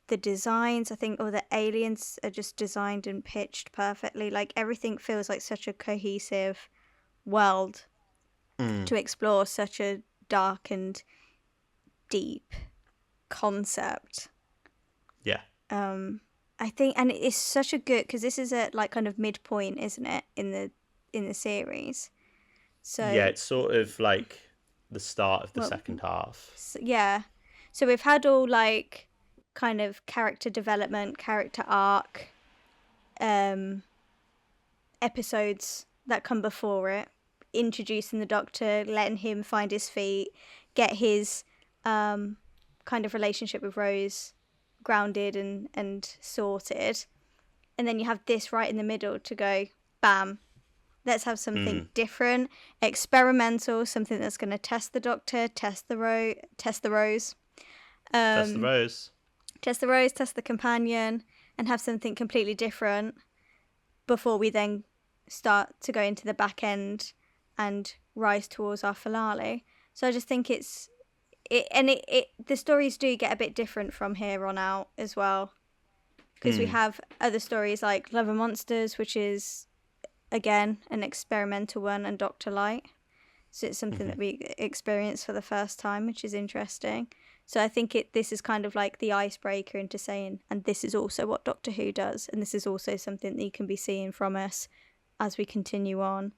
the designs. I think all the aliens are just designed and pitched perfectly. Like everything feels like such a cohesive world to explore such a dark and deep concept. Yeah. I think, and it's such a good, because this is a like kind of midpoint, isn't it, in the series? So yeah, it's sort of like the start of the second half. Yeah, so we've had all like kind of character development, character arc, episodes that come before it, introducing the Doctor, letting him find his feet, get his kind of relationship with Rose grounded and sorted, and then you have this right in the middle to go, bam, let's have something different, experimental, something that's going to test the Doctor, test the Rose, test the Rose, test the companion, and have something completely different before we then start to go into the back end and rise towards our finale. So I just think the stories do get a bit different from here on out as well, because we have other stories like Love and Monsters, which is again an experimental one, and Dr. Light, so it's something that we experience for the first time, which is interesting. So I think this is kind of like the icebreaker into saying, and this is also what Doctor Who does, and this is also something that you can be seeing from us as we continue on.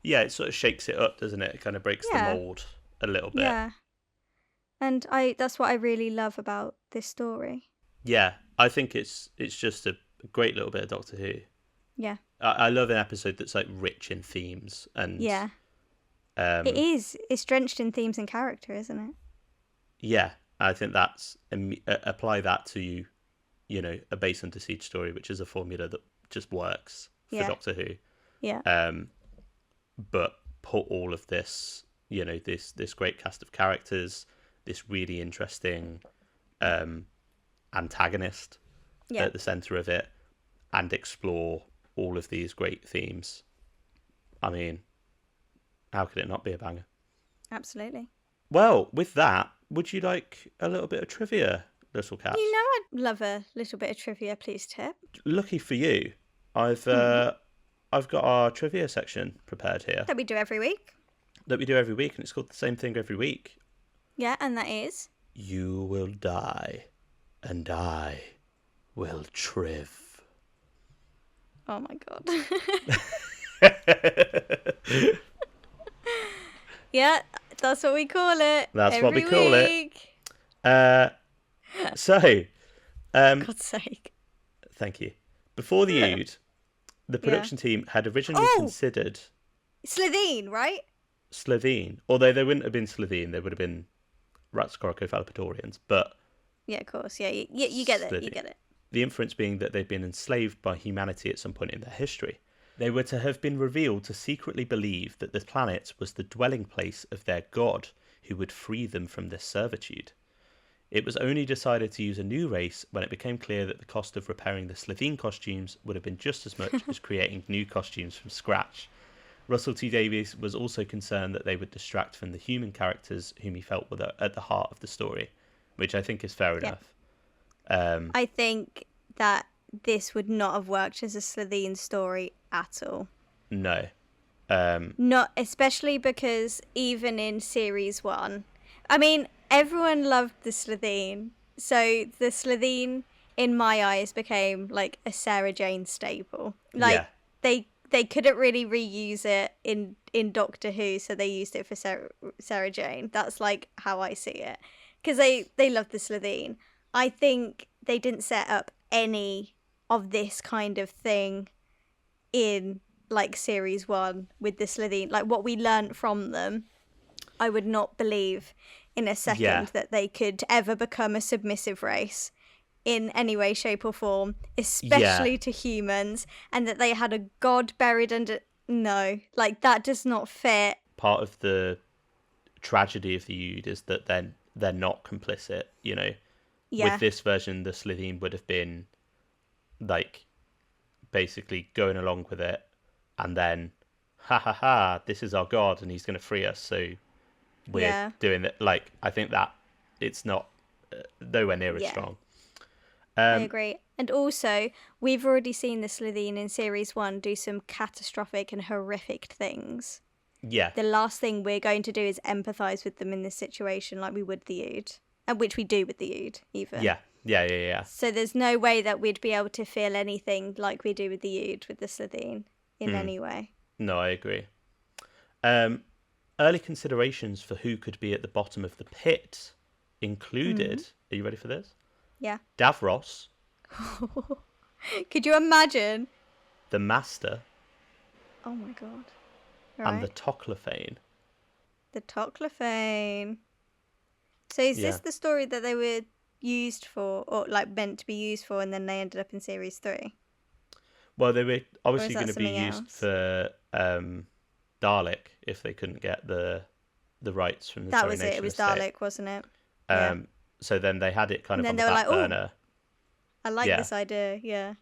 Yeah, it sort of shakes it up, doesn't it? It kind of breaks the mold a little bit. Yeah. And that's what I really love about this story. Yeah, I think it's just a great little bit of Doctor Who. Yeah. I love an episode that's like rich in themes and Yeah. It is. It's drenched in themes and character, isn't it? Yeah, I think that's apply that to a Base Under Siege story, which is a formula that just works for Doctor Who. Yeah. But put all of this, this great cast of characters, this really interesting antagonist at the center of it, and explore all of these great themes. I mean, how could it not be a banger? Absolutely. Well, with that, would you like a little bit of trivia, Little Cat? I'd love a little bit of trivia, please, Tip. Lucky for you, I've I've got our trivia section prepared here That we do every week. that we do every week, and it's called the same thing every week. Yeah, and that is... You will die, and I will triv. Oh my god. Yeah, that's what we call it. That's what we every call it. week. So, God's sake. thank you. Before the Ood, the production team had originally considered Slitheen, right? Slovene, although they wouldn't have been Slovene, they would have been Ratscorocophallopatorians, but Yeah, of course. Yeah, you get it. You Slitheen. get it. The inference being that they'd been enslaved by humanity at some point in their history. They were to have been revealed to secretly believe that the planet was the dwelling place of their god, who would free them from this servitude. It was only decided to use a new race when it became clear that the cost of repairing the Slovene costumes would have been just as much as creating new costumes from scratch. Russell T Davies was also concerned that they would distract from the human characters whom he felt were at the heart of the story, which I think is fair enough. I think that this would not have worked as a Slitheen story at all. No. Not especially because even in series 1, I mean, everyone loved the Slitheen, so the Slitheen in my eyes became like a Sarah Jane staple. Like they couldn't really reuse it in Doctor Who, so they used it for Sarah Jane. That's like how I see it, because they loved the Slitheen. I think they didn't set up any of this kind of thing in like series 1 with the Slitheen. Like what we learnt from them, I would not believe in a second that they could ever become a submissive race in any way, shape or form, especially to humans, and that they had a god buried under... No, like that does not fit. Part of the tragedy of the Ood is that they're not complicit, you know. Yeah. With this version, the Slitheen would have been like basically going along with it, and then ha ha ha, this is our god and he's going to free us, so we're doing it. Like, I think that it's not nowhere near as strong. I agree. And also, we've already seen the Slitheen in series 1 do some catastrophic and horrific things. Yeah. The last thing we're going to do is empathise with them in this situation like we would the Ood. And which we do with the Ood, even. Yeah. So there's no way that we'd be able to feel anything like we do with the Ood with the Slitheen in any way. No, I agree. Early considerations for who could be at the bottom of the pit included... Are you ready for this? Yeah. Davros. Could you imagine? The Master. Oh my god. And the Toclophane. The Toclophane. So is this the story that they were used for, or like meant to be used for, and then they ended up in series 3? Well, they were obviously going to be used for Dalek if they couldn't get the rights from the That Terry was Nation it. It was estate. Dalek, wasn't it? So then they had it kind of and on then the they were back like, burner. I like this idea, yeah.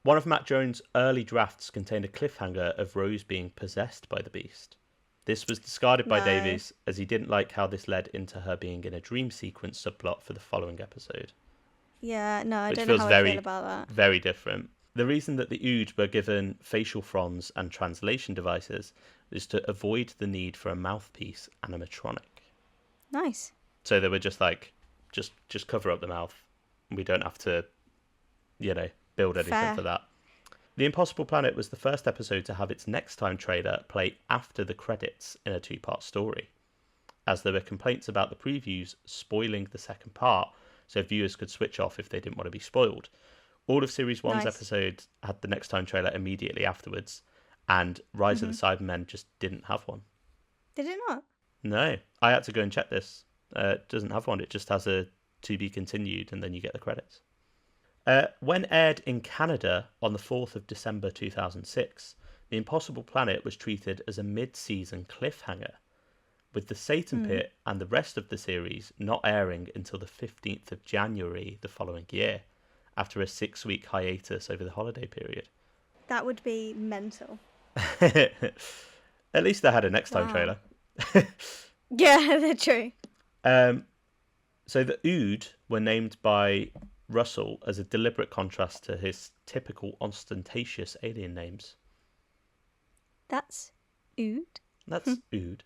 One of Matt Jones' early drafts contained a cliffhanger of Rose being possessed by the Beast. This was discarded by Davies as he didn't like how this led into her being in a dream sequence subplot for the following episode. Yeah, no, I don't know how I feel about that. Very different. The reason that the Ood were given facial fronds and translation devices is to avoid the need for a mouthpiece animatronic. Nice. So they were just like, just cover up the mouth. We don't have to, build anything for that. The Impossible Planet was the first episode to have its next time trailer play after the credits in a 2-part story, as there were complaints about the previews spoiling the second part, so viewers could switch off if they didn't want to be spoiled. All of Series 1's episodes had the next time trailer immediately afterwards, and Rise of the Cybermen just didn't have one. Did it not? No, I had to go and check this. It doesn't have one. It just has a to be continued, and then you get the credits. When aired in Canada on the 4th of December 2006, The Impossible Planet was treated as a mid-season cliffhanger, with the Satan Pit and the rest of the series not airing until the 15th of January the following year, after a 6-week hiatus over the holiday period. That would be mental. At least they had a next time trailer. Yeah, they're true. So the Ood were named by Russell as a deliberate contrast to his typical ostentatious alien names. That's Ood. That's Ood.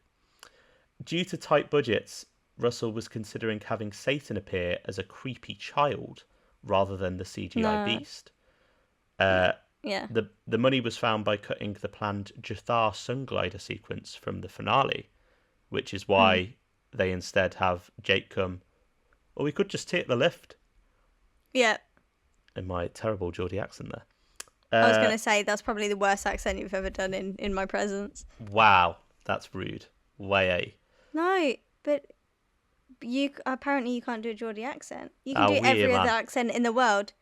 Due to tight budgets, Russell was considering having Satan appear as a creepy child rather than the CGI beast. Yeah. The money was found by cutting the planned Jathar sunglider sequence from the finale, which is why they instead have Jake come, or we could just take the lift. Yeah. In my terrible Geordie accent there. I was going to say, that's probably the worst accent you've ever done in my presence. Wow, that's rude. Way. No, but you apparently you can't do a Geordie accent. You can Oh, do every man. other accent in the world.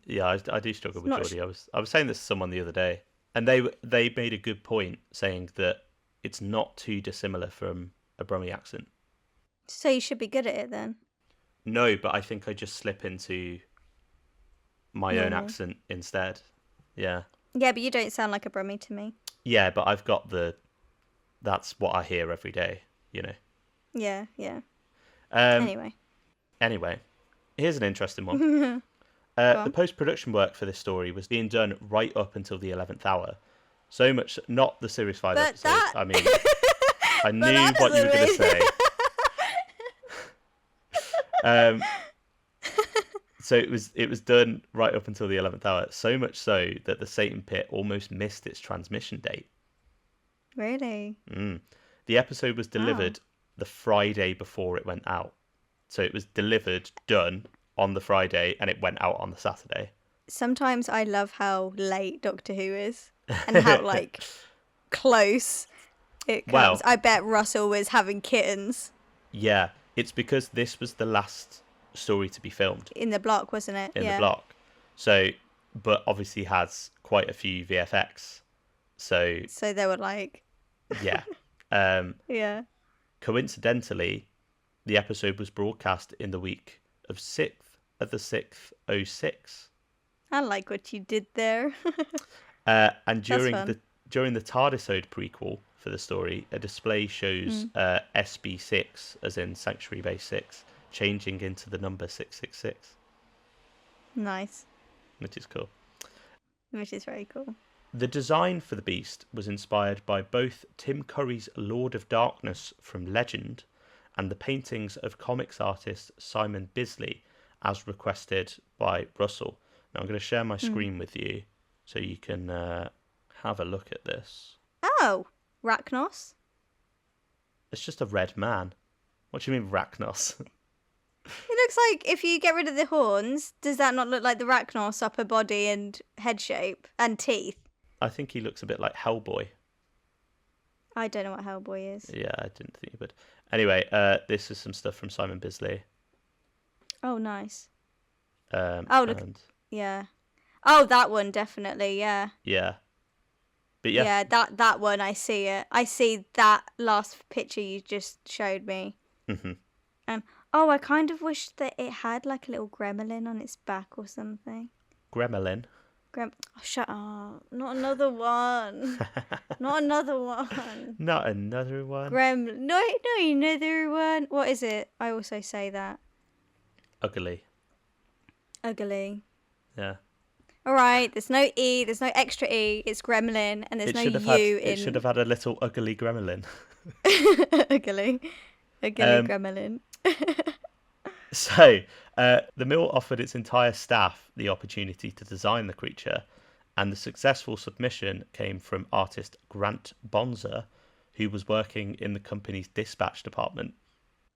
Yeah, I do struggle with Geordie. I was saying this to someone the other day, and they made a good point saying that it's not too dissimilar from a Brummie accent. So you should be good at it then. No, but I think I just slip into my own accent instead. Yeah. Yeah, but you don't sound like a Brummie to me. Yeah, but I've got that's what I hear every day, you know. Yeah. Anyway, here's an interesting one. The post-production work for this story was being done right up until the 11th hour. So much, not the Series 5 episode. I mean, I knew what you were going to say. So it was done right up until the 11th hour. So much so that the Satan Pit almost missed its transmission date. Really? The episode was delivered the Friday before it went out. So it was delivered, done on the Friday, and it went out on the Saturday. Sometimes I love how late Doctor Who is and how like close it comes. Well, I bet Russell was having kittens. Yeah, it's because this was the last story to be filmed. In the block, wasn't it? In the block. So, but obviously has quite a few VFX. So they were like... Yeah. Yeah. Coincidentally, the episode was broadcast in the week of 6th of the 6th, 06. I like what you did there. And during the TARDISode prequel for the story, a display shows SB6, as in Sanctuary Base 6, changing into the number 666. Nice. Which is cool. Which is very cool. The design for the beast was inspired by both Tim Curry's Lord of Darkness from Legend and the paintings of comics artist Simon Bisley, as requested by Russell. Now I'm going to share my screen with you so you can have a look at this. Oh, Rachnos? It's just a red man. What do you mean Rachnos? It looks like if you get rid of the horns, does that not look like the Rachnos upper body and head shape and teeth? I think he looks a bit like Hellboy. I don't know what Hellboy is. Yeah, I didn't think you would. Anyway, this is some stuff from Simon Bisley. Oh, nice. Look. Yeah. Oh, that one, definitely, yeah. Yeah. But yeah. Yeah, that one, I see it. I see that last picture you just showed me. Mm-hmm. Oh, I kind of wish that it had like a little gremlin on its back or something. Gremlin? Oh, shut up. Not another one. Not another one. Not another one. No, another one. What is it? I also say that. Ugly. Ugly. Yeah. All right, there's no E, there's no extra E, it's gremlin, and there's no U in... It should have had a little ugly gremlin. Ugly gremlin. So, the mill offered its entire staff the opportunity to design the creature, and the successful submission came from artist Grant Bonzer, who was working in the company's dispatch department.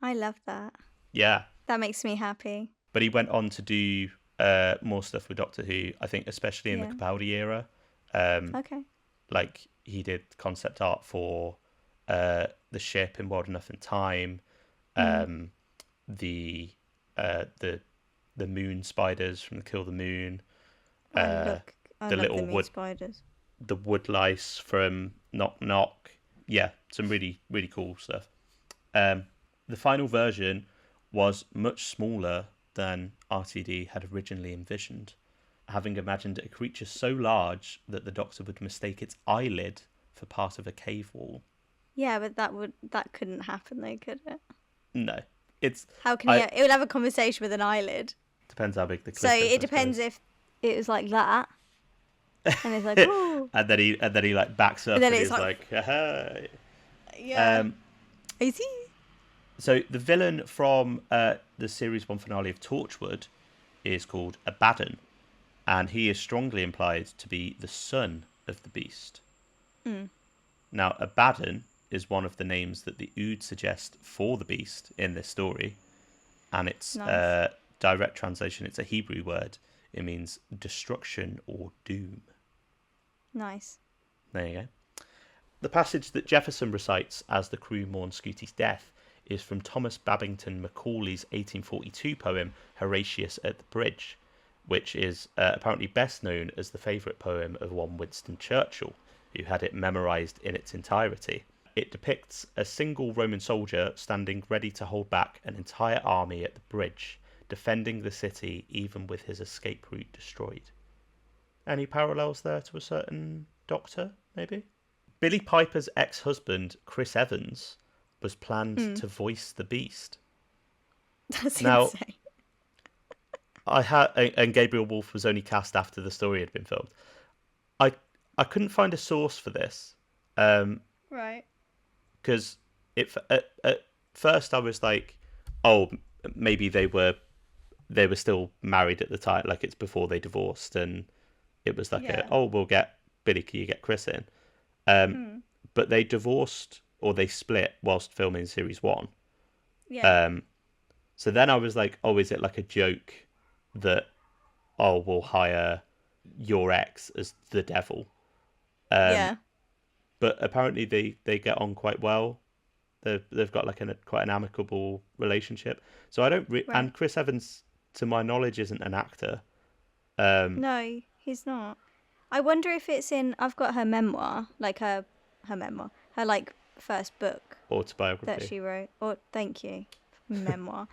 I love that. Yeah. That makes me happy. But he went on to do more stuff with Doctor Who, I think especially in the Capaldi era. Okay. Like, he did concept art for the ship in World Enough in Time, the moon spiders from the Kill the Moon, I the love little the moon wood spiders. The wood lice from Knock Knock. Yeah, some really, really cool stuff. The final version was much smaller than RTD had originally envisioned, having imagined a creature so large that the Doctor would mistake its eyelid for part of a cave wall. Yeah, but that couldn't happen though, could it? No. it's How can he? It would have a conversation with an eyelid. Depends how big the So clip is. it depends if it was like that, and it's like, ooh, and then he like backs up and then and it's he's like, hey. yeah, I see. So the villain from the series 1 finale of Torchwood is called Abaddon, and he is strongly implied to be the son of the Beast. Now, Abaddon is one of the names that the Ood suggest for the Beast in this story, and it's Nice. direct translation. It's a Hebrew word. It means destruction or doom. Nice. There you go. The passage that Jefferson recites as the crew mourn Scooty's death is from Thomas Babington Macaulay's 1842 poem Horatius at the Bridge, which is apparently best known as the favourite poem of one Winston Churchill, who had it memorised in its entirety. It depicts a single Roman soldier standing ready to hold back an entire army at the bridge, defending the city even with his escape route destroyed. Any parallels there to a certain doctor, maybe? Billy Piper's ex-husband, Chris Evans, was planned to voice the Beast. That's Now, insane. and Gabriel Wolfe was only cast after the story had been filmed. I couldn't find a source for this. Right. Because at first I was like, oh, maybe they were still married at the time, like it's before they divorced, and it was like we'll get Billy, can you get Chris in? But they divorced or they split whilst filming series 1. Yeah. So then I was like, oh, is it like a joke that we'll hire your ex as the devil? Yeah. But apparently they get on quite well. They've got like quite an amicable relationship. So I don't Right. And Chris Evans, to my knowledge, isn't an actor. No, he's not. I wonder if it's in. I've got her memoir, like her memoir, her like first book Autobiography. that she wrote. Or thank you, memoir.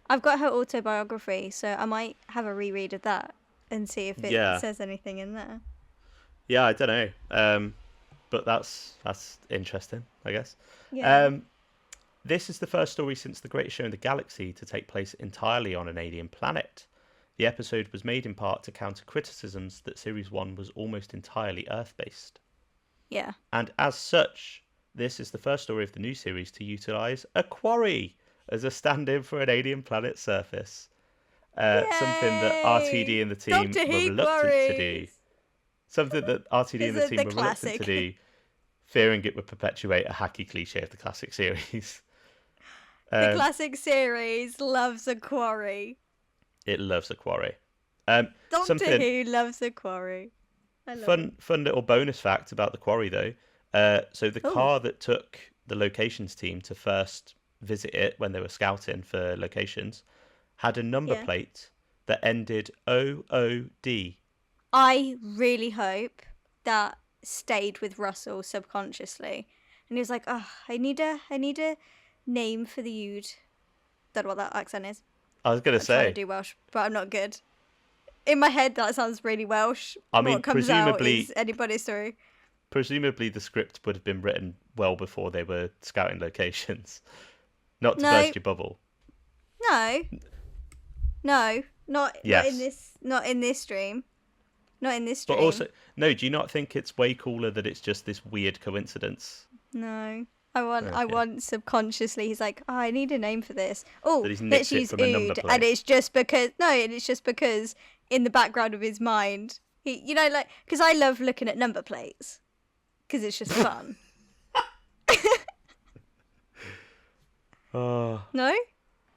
I've got her autobiography, so I might have a reread of that and see if it says anything in there. Yeah, I don't know. But that's interesting, I guess. Yeah. This is the first story since The Greatest Show in the Galaxy to take place entirely on an alien planet. The episode was made in part to counter criticisms that Series 1 was almost entirely Earth-based. Yeah. And as such, this is the first story of the new series to utilise a quarry as a stand-in for an alien planet surface. Something that RTD and the team were reluctant to do. Something that RTD and the team were reluctant to do, fearing it would perpetuate a hacky cliche of the classic series. The classic series loves a quarry. It loves a quarry. Doctor Who loves a quarry. Fun little bonus fact about the quarry, though. So the car that took the locations team to first visit it when they were scouting for locations had a number plate that ended OOD. I really hope that stayed with Russell subconsciously, and he was like, "Oh, I need a name for the Ood." Don't know what that accent is. I was gonna say I'm trying to do Welsh, but I'm not good. In my head, that sounds really Welsh. I mean, what comes presumably, out is anybody's story. Presumably, the script would have been written well before they were scouting locations. Not to burst your bubble. No, not in this stream. Not in this stream. But also, no, do you not think it's way cooler that it's just this weird coincidence? No. I want subconsciously, he's like, oh, I need a name for this. Oh, let's use Ood. And it's just because in the background of his mind, he, like, because I love looking at number plates because it's just fun. No?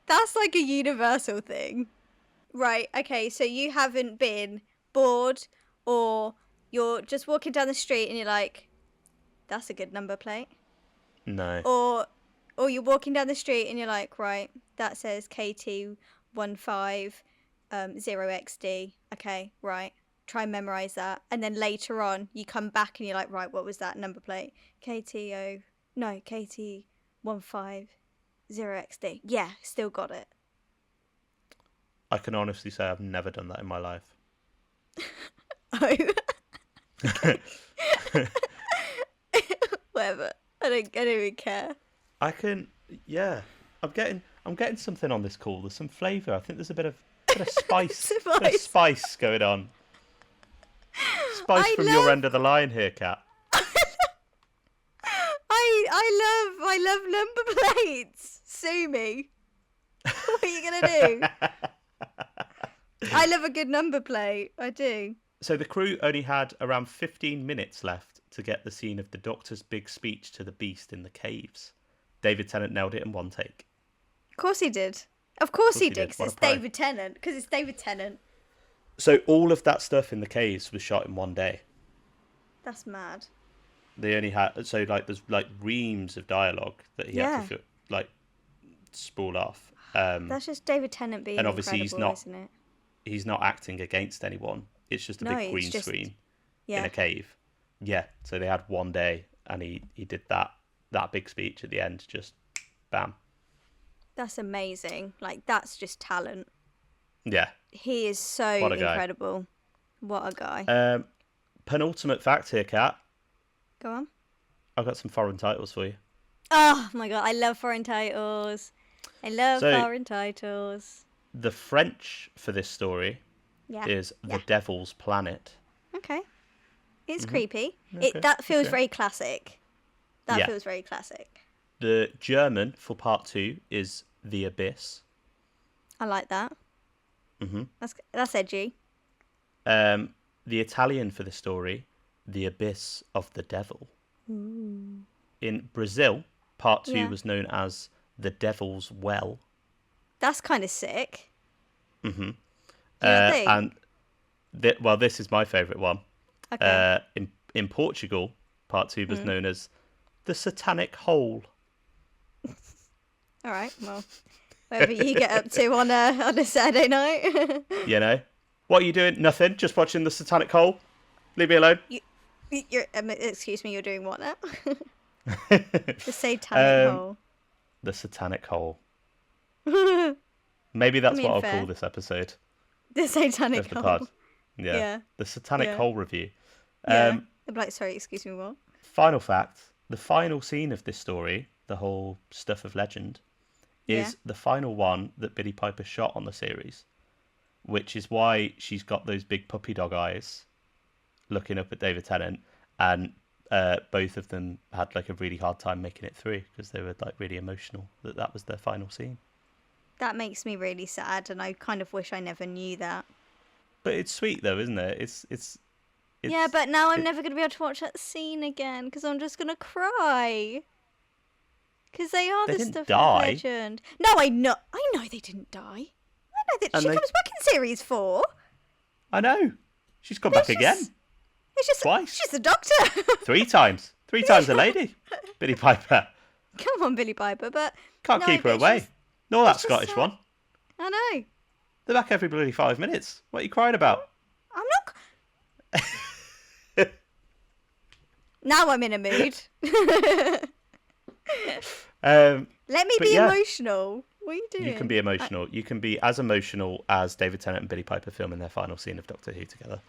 That's like a universal thing. Right, okay, so you haven't been bored or you're just walking down the street and you're like, that's a good number plate. No. Or you're walking down the street and you're like, right, that says KT150XD. Okay, right. Try and memorize that. And then later on, you come back and you're like, right, what was that number plate? KT150XD. Yeah, still got it. I can honestly say I've never done that in my life. Oh. Whatever. I don't even care. I'm I'm getting something on this call. There's some flavour. I think there's a bit of spice. Spice. Bit of spice going on. Spice from your end of the line here, Kat. I love number plates. Sue me. What are you gonna do? I love a good number plate. I do. So the crew only had around 15 minutes left to get the scene of the Doctor's big speech to the Beast in the caves. David Tennant nailed it in one take. Of course he did. Of course he did, What because a it's pro. David Tennant. Because it's David Tennant. So all of that stuff in the caves was shot in one day. That's mad. They only had there's reams of dialogue that he had to spool off. That's just David Tennant being and obviously incredible, isn't it? He's not acting against anyone. It's just a big green screen in a cave. Yeah. So they had one day, and he did that big speech at the end. Just bam. That's amazing. Like, that's just talent. Yeah. He is so incredible. What a guy. Penultimate fact here, Kat. Go on. I've got some foreign titles for you. Oh my god, I love foreign titles. Foreign titles. The French for this story is The Devil's Planet. Okay. It's creepy. Okay. That feels very classic. That feels very classic. The German for part 2 is The Abyss. I like that. Mm-hmm. That's edgy. The Italian for the story, The Abyss of the Devil. Ooh. In Brazil, part 2 was known as The Devil's Well. That's kind of sick. Mm-hmm. This is my favourite one. Okay. In Portugal, part 2 was known as The Satanic Hole. All right, well, whatever you get up to on a Saturday night. You know? What are you doing? Nothing. Just watching The Satanic Hole. Leave me alone. Excuse me, you're doing what now? The Satanic Hole. The Satanic Hole. Maybe that's what I'll call this episode. The Satanic Hole. Pod. Yeah. The Satanic Hole review. I'm like, sorry, excuse me, what? Final fact. The final scene of this story, the whole stuff of legend, is the final one that Billie Piper shot on the series, which is why she's got those big puppy dog eyes looking up at David Tennant, and both of them had like a really hard time making it through because they were like really emotional that was their final scene. That makes me really sad, and I kind of wish I never knew that. But it's sweet though, isn't it? It's yeah, but now I'm never going to be able to watch that scene again because I'm just going to cry. Because they are the stuff of legend. No, I know they didn't die. I know that she comes back in series 4. I know. She's come back again. It's just twice. She's the Doctor. 3 times. 3 times a lady. Billie Piper. Come on, Billie Piper, but can't keep her away. Nor that Scottish one. I know. They're back every bloody 5 minutes. What are you crying about? I'm not. Now I'm in a mood. Let me be emotional. What are you doing? You can be emotional. You can be as emotional as David Tennant and Billie Piper filming their final scene of Doctor Who together.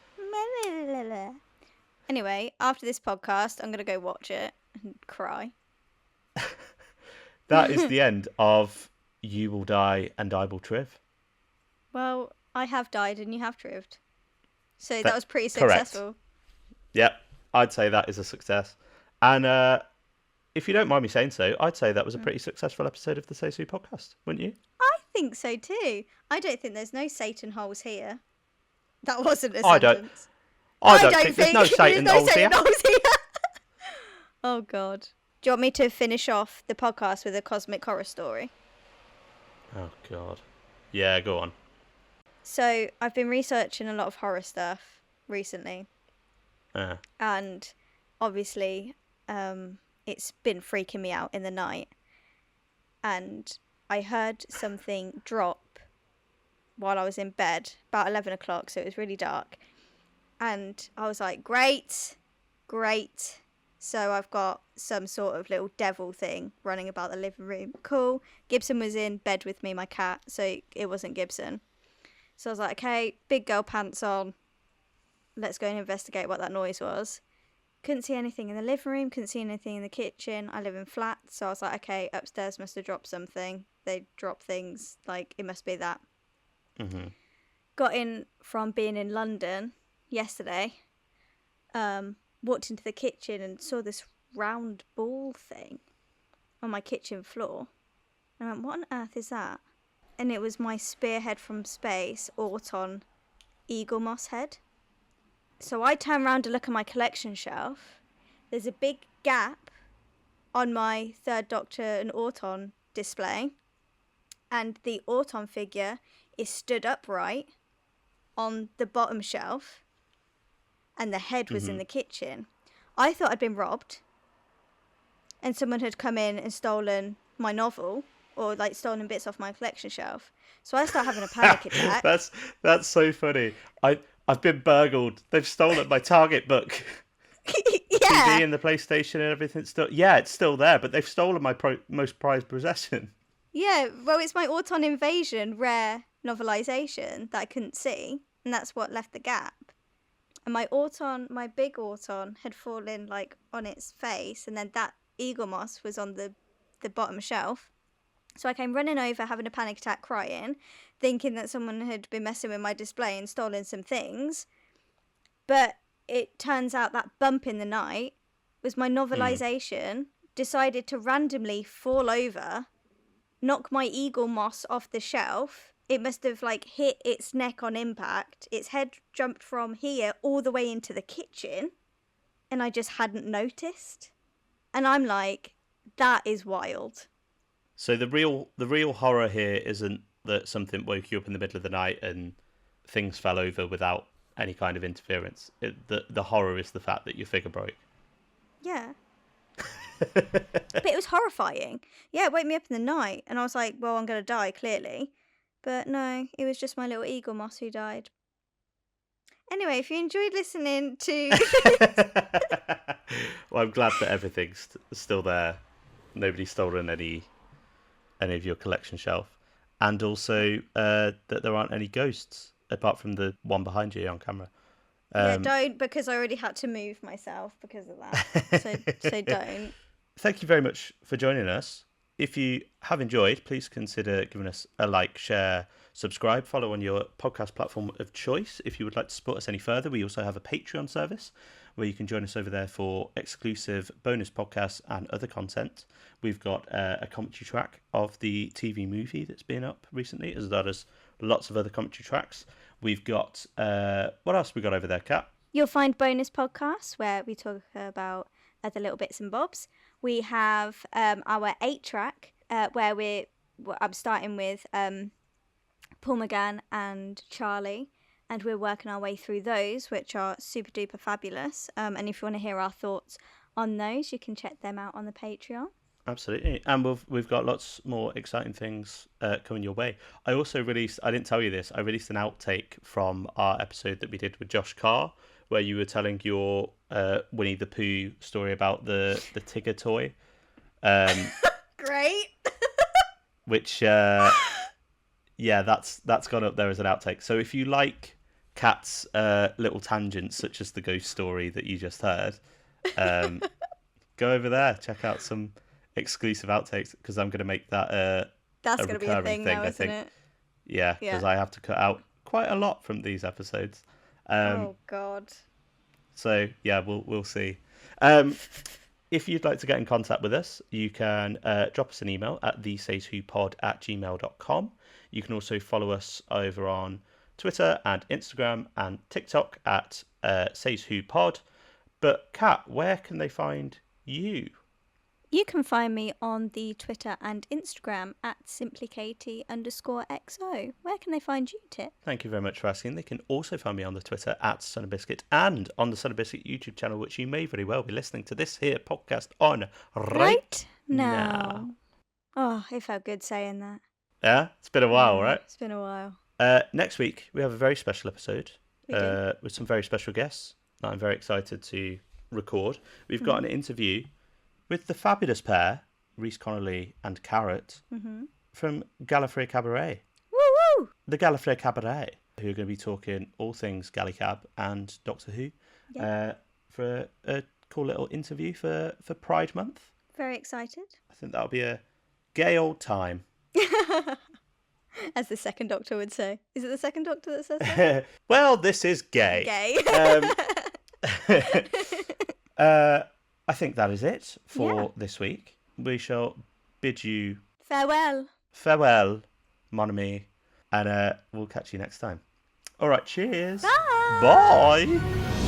Anyway, after this podcast, I'm going to go watch it and cry. That is the end of You Will Die and I Will Triv. Well, I have died and you have trived. So that was pretty successful. Correct. Yep, I'd say that is a success. And if you don't mind me saying so, I'd say that was a pretty successful episode of the So Sue podcast, wouldn't you? I think so too. I don't think there's no Satan holes here. That wasn't a sentence. I don't think there's no Satan holes here. Oh, God. Do you want me to finish off the podcast with a cosmic horror story? Oh, God. Yeah, go on. So, I've been researching a lot of horror stuff recently. And obviously, it's been freaking me out in the night. And I heard something drop while I was in bed, about 11 o'clock, so it was really dark. And I was like, great. So I've got some sort of little devil thing running about the living room. Cool. Gibson was in bed with me, my cat, so it wasn't Gibson. So I was like, okay, big girl pants on. Let's go and investigate what that noise was. Couldn't see anything in the living room, couldn't see anything in the kitchen. I live in flats, so I was like, okay, upstairs must have dropped something. they drop things, like, it must be that. Mm-hmm. Got in from being in London yesterday, walked into the kitchen and saw this round ball thing on my kitchen floor. I went, what on earth is that? And it was my spearhead from space, Auton eagle moss head. So I turn around to look at my collection shelf. There's a big gap on my Third Doctor and Auton display. And the Auton figure is stood upright on the bottom shelf. And the head was in the kitchen. I thought I'd been robbed. And someone had come in and stolen my novel. Or, like, stolen bits off my collection shelf. So I start having a panic attack. That's so funny. I've been burgled. They've stolen my Target book. Yeah. TV and the PlayStation and everything. It's still there, but they've stolen my most prized possession. Yeah, well, it's my Auton Invasion rare novelisation that I couldn't see, and that's what left the gap. And my big Auton, had fallen, like, on its face, and then that eagle moss was on the bottom shelf. So I came running over, having a panic attack, crying, thinking that someone had been messing with my display and stolen some things. But it turns out that bump in the night was my novelisation decided to randomly fall over, knock my eagle moss off the shelf. It must have, like, hit its neck on impact. Its head jumped from here all the way into the kitchen, and I just hadn't noticed. And I'm like, that is wild. So the real horror here isn't that something woke you up in the middle of the night and things fell over without any kind of interference. The horror is the fact that your figure broke. Yeah. But it was horrifying. Yeah, it woke me up in the night, and I was like, well, I'm going to die, clearly. But no, it was just my little eagle moss who died. Anyway, if you enjoyed listening to... Well, I'm glad that everything's still there. Nobody's stolen any of your collection shelf. And also that there aren't any ghosts, apart from the one behind you on camera. Yeah, don't, because I already had to move myself because of that. So don't. Thank you very much for joining us. If you have enjoyed, please consider giving us a like, share, subscribe, follow on your podcast platform of choice. If you would like to support us any further, we also have a Patreon service where you can join us over there for exclusive bonus podcasts and other content. We've got a commentary track of the TV movie that's been up recently, as well as lots of other commentary tracks. We've got, what else we got over there, Kat? You'll find bonus podcasts where we talk about other little bits and bobs. We have our 8-track where I'm starting with Paul McGann and Charlie, and we're working our way through those, which are super duper fabulous. And if you want to hear our thoughts on those, you can check them out on the Patreon. Absolutely. And we've got lots more exciting things coming your way. I also released, I didn't tell you this, I released an outtake from our episode that we did with Josh Carr, where you were telling your Winnie the Pooh story about the Tigger toy. Great. Which, yeah, that's gone up there as an outtake. So if you like Kat's little tangents, such as the ghost story that you just heard, go over there, check out some exclusive outtakes, because I'm going to make that that's going to be a thing now, isn't it? Yeah, because I have to cut out quite a lot from these episodes. Oh God. So yeah, we'll see. If you'd like to get in contact with us, you can drop us an email at thesayshwhopod@gmail.com. You can also follow us over on Twitter and Instagram and TikTok at sayswhopod. But Kat, where can they find you? You can find me on the Twitter and Instagram at simplykatie_XO. Where can they find you, Tip? Thank you very much for asking. They can also find me on the Twitter at Son of Biscuit and on the Son of Biscuit YouTube channel, which you may very well be listening to this here podcast on right now. Oh, it felt good saying that. Yeah, it's been a while, right? It's been a while. Next week, we have a very special episode We do. with some very special guests that I'm very excited to record. We've got an interview with the fabulous pair, Reece Connolly and Carrot, from Gallifrey Cabaret. Woo-woo! The Gallifrey Cabaret, who are going to be talking all things Gallicab and Doctor Who for a cool little interview for Pride Month. Very excited. I think that'll be a gay old time. As the second Doctor would say. Is it the second Doctor that says that? Well, this is gay. Gay. I think that is it for this week. We shall bid you Farewell, mon ami, and we'll catch you next time. All right, cheers. Bye. Bye.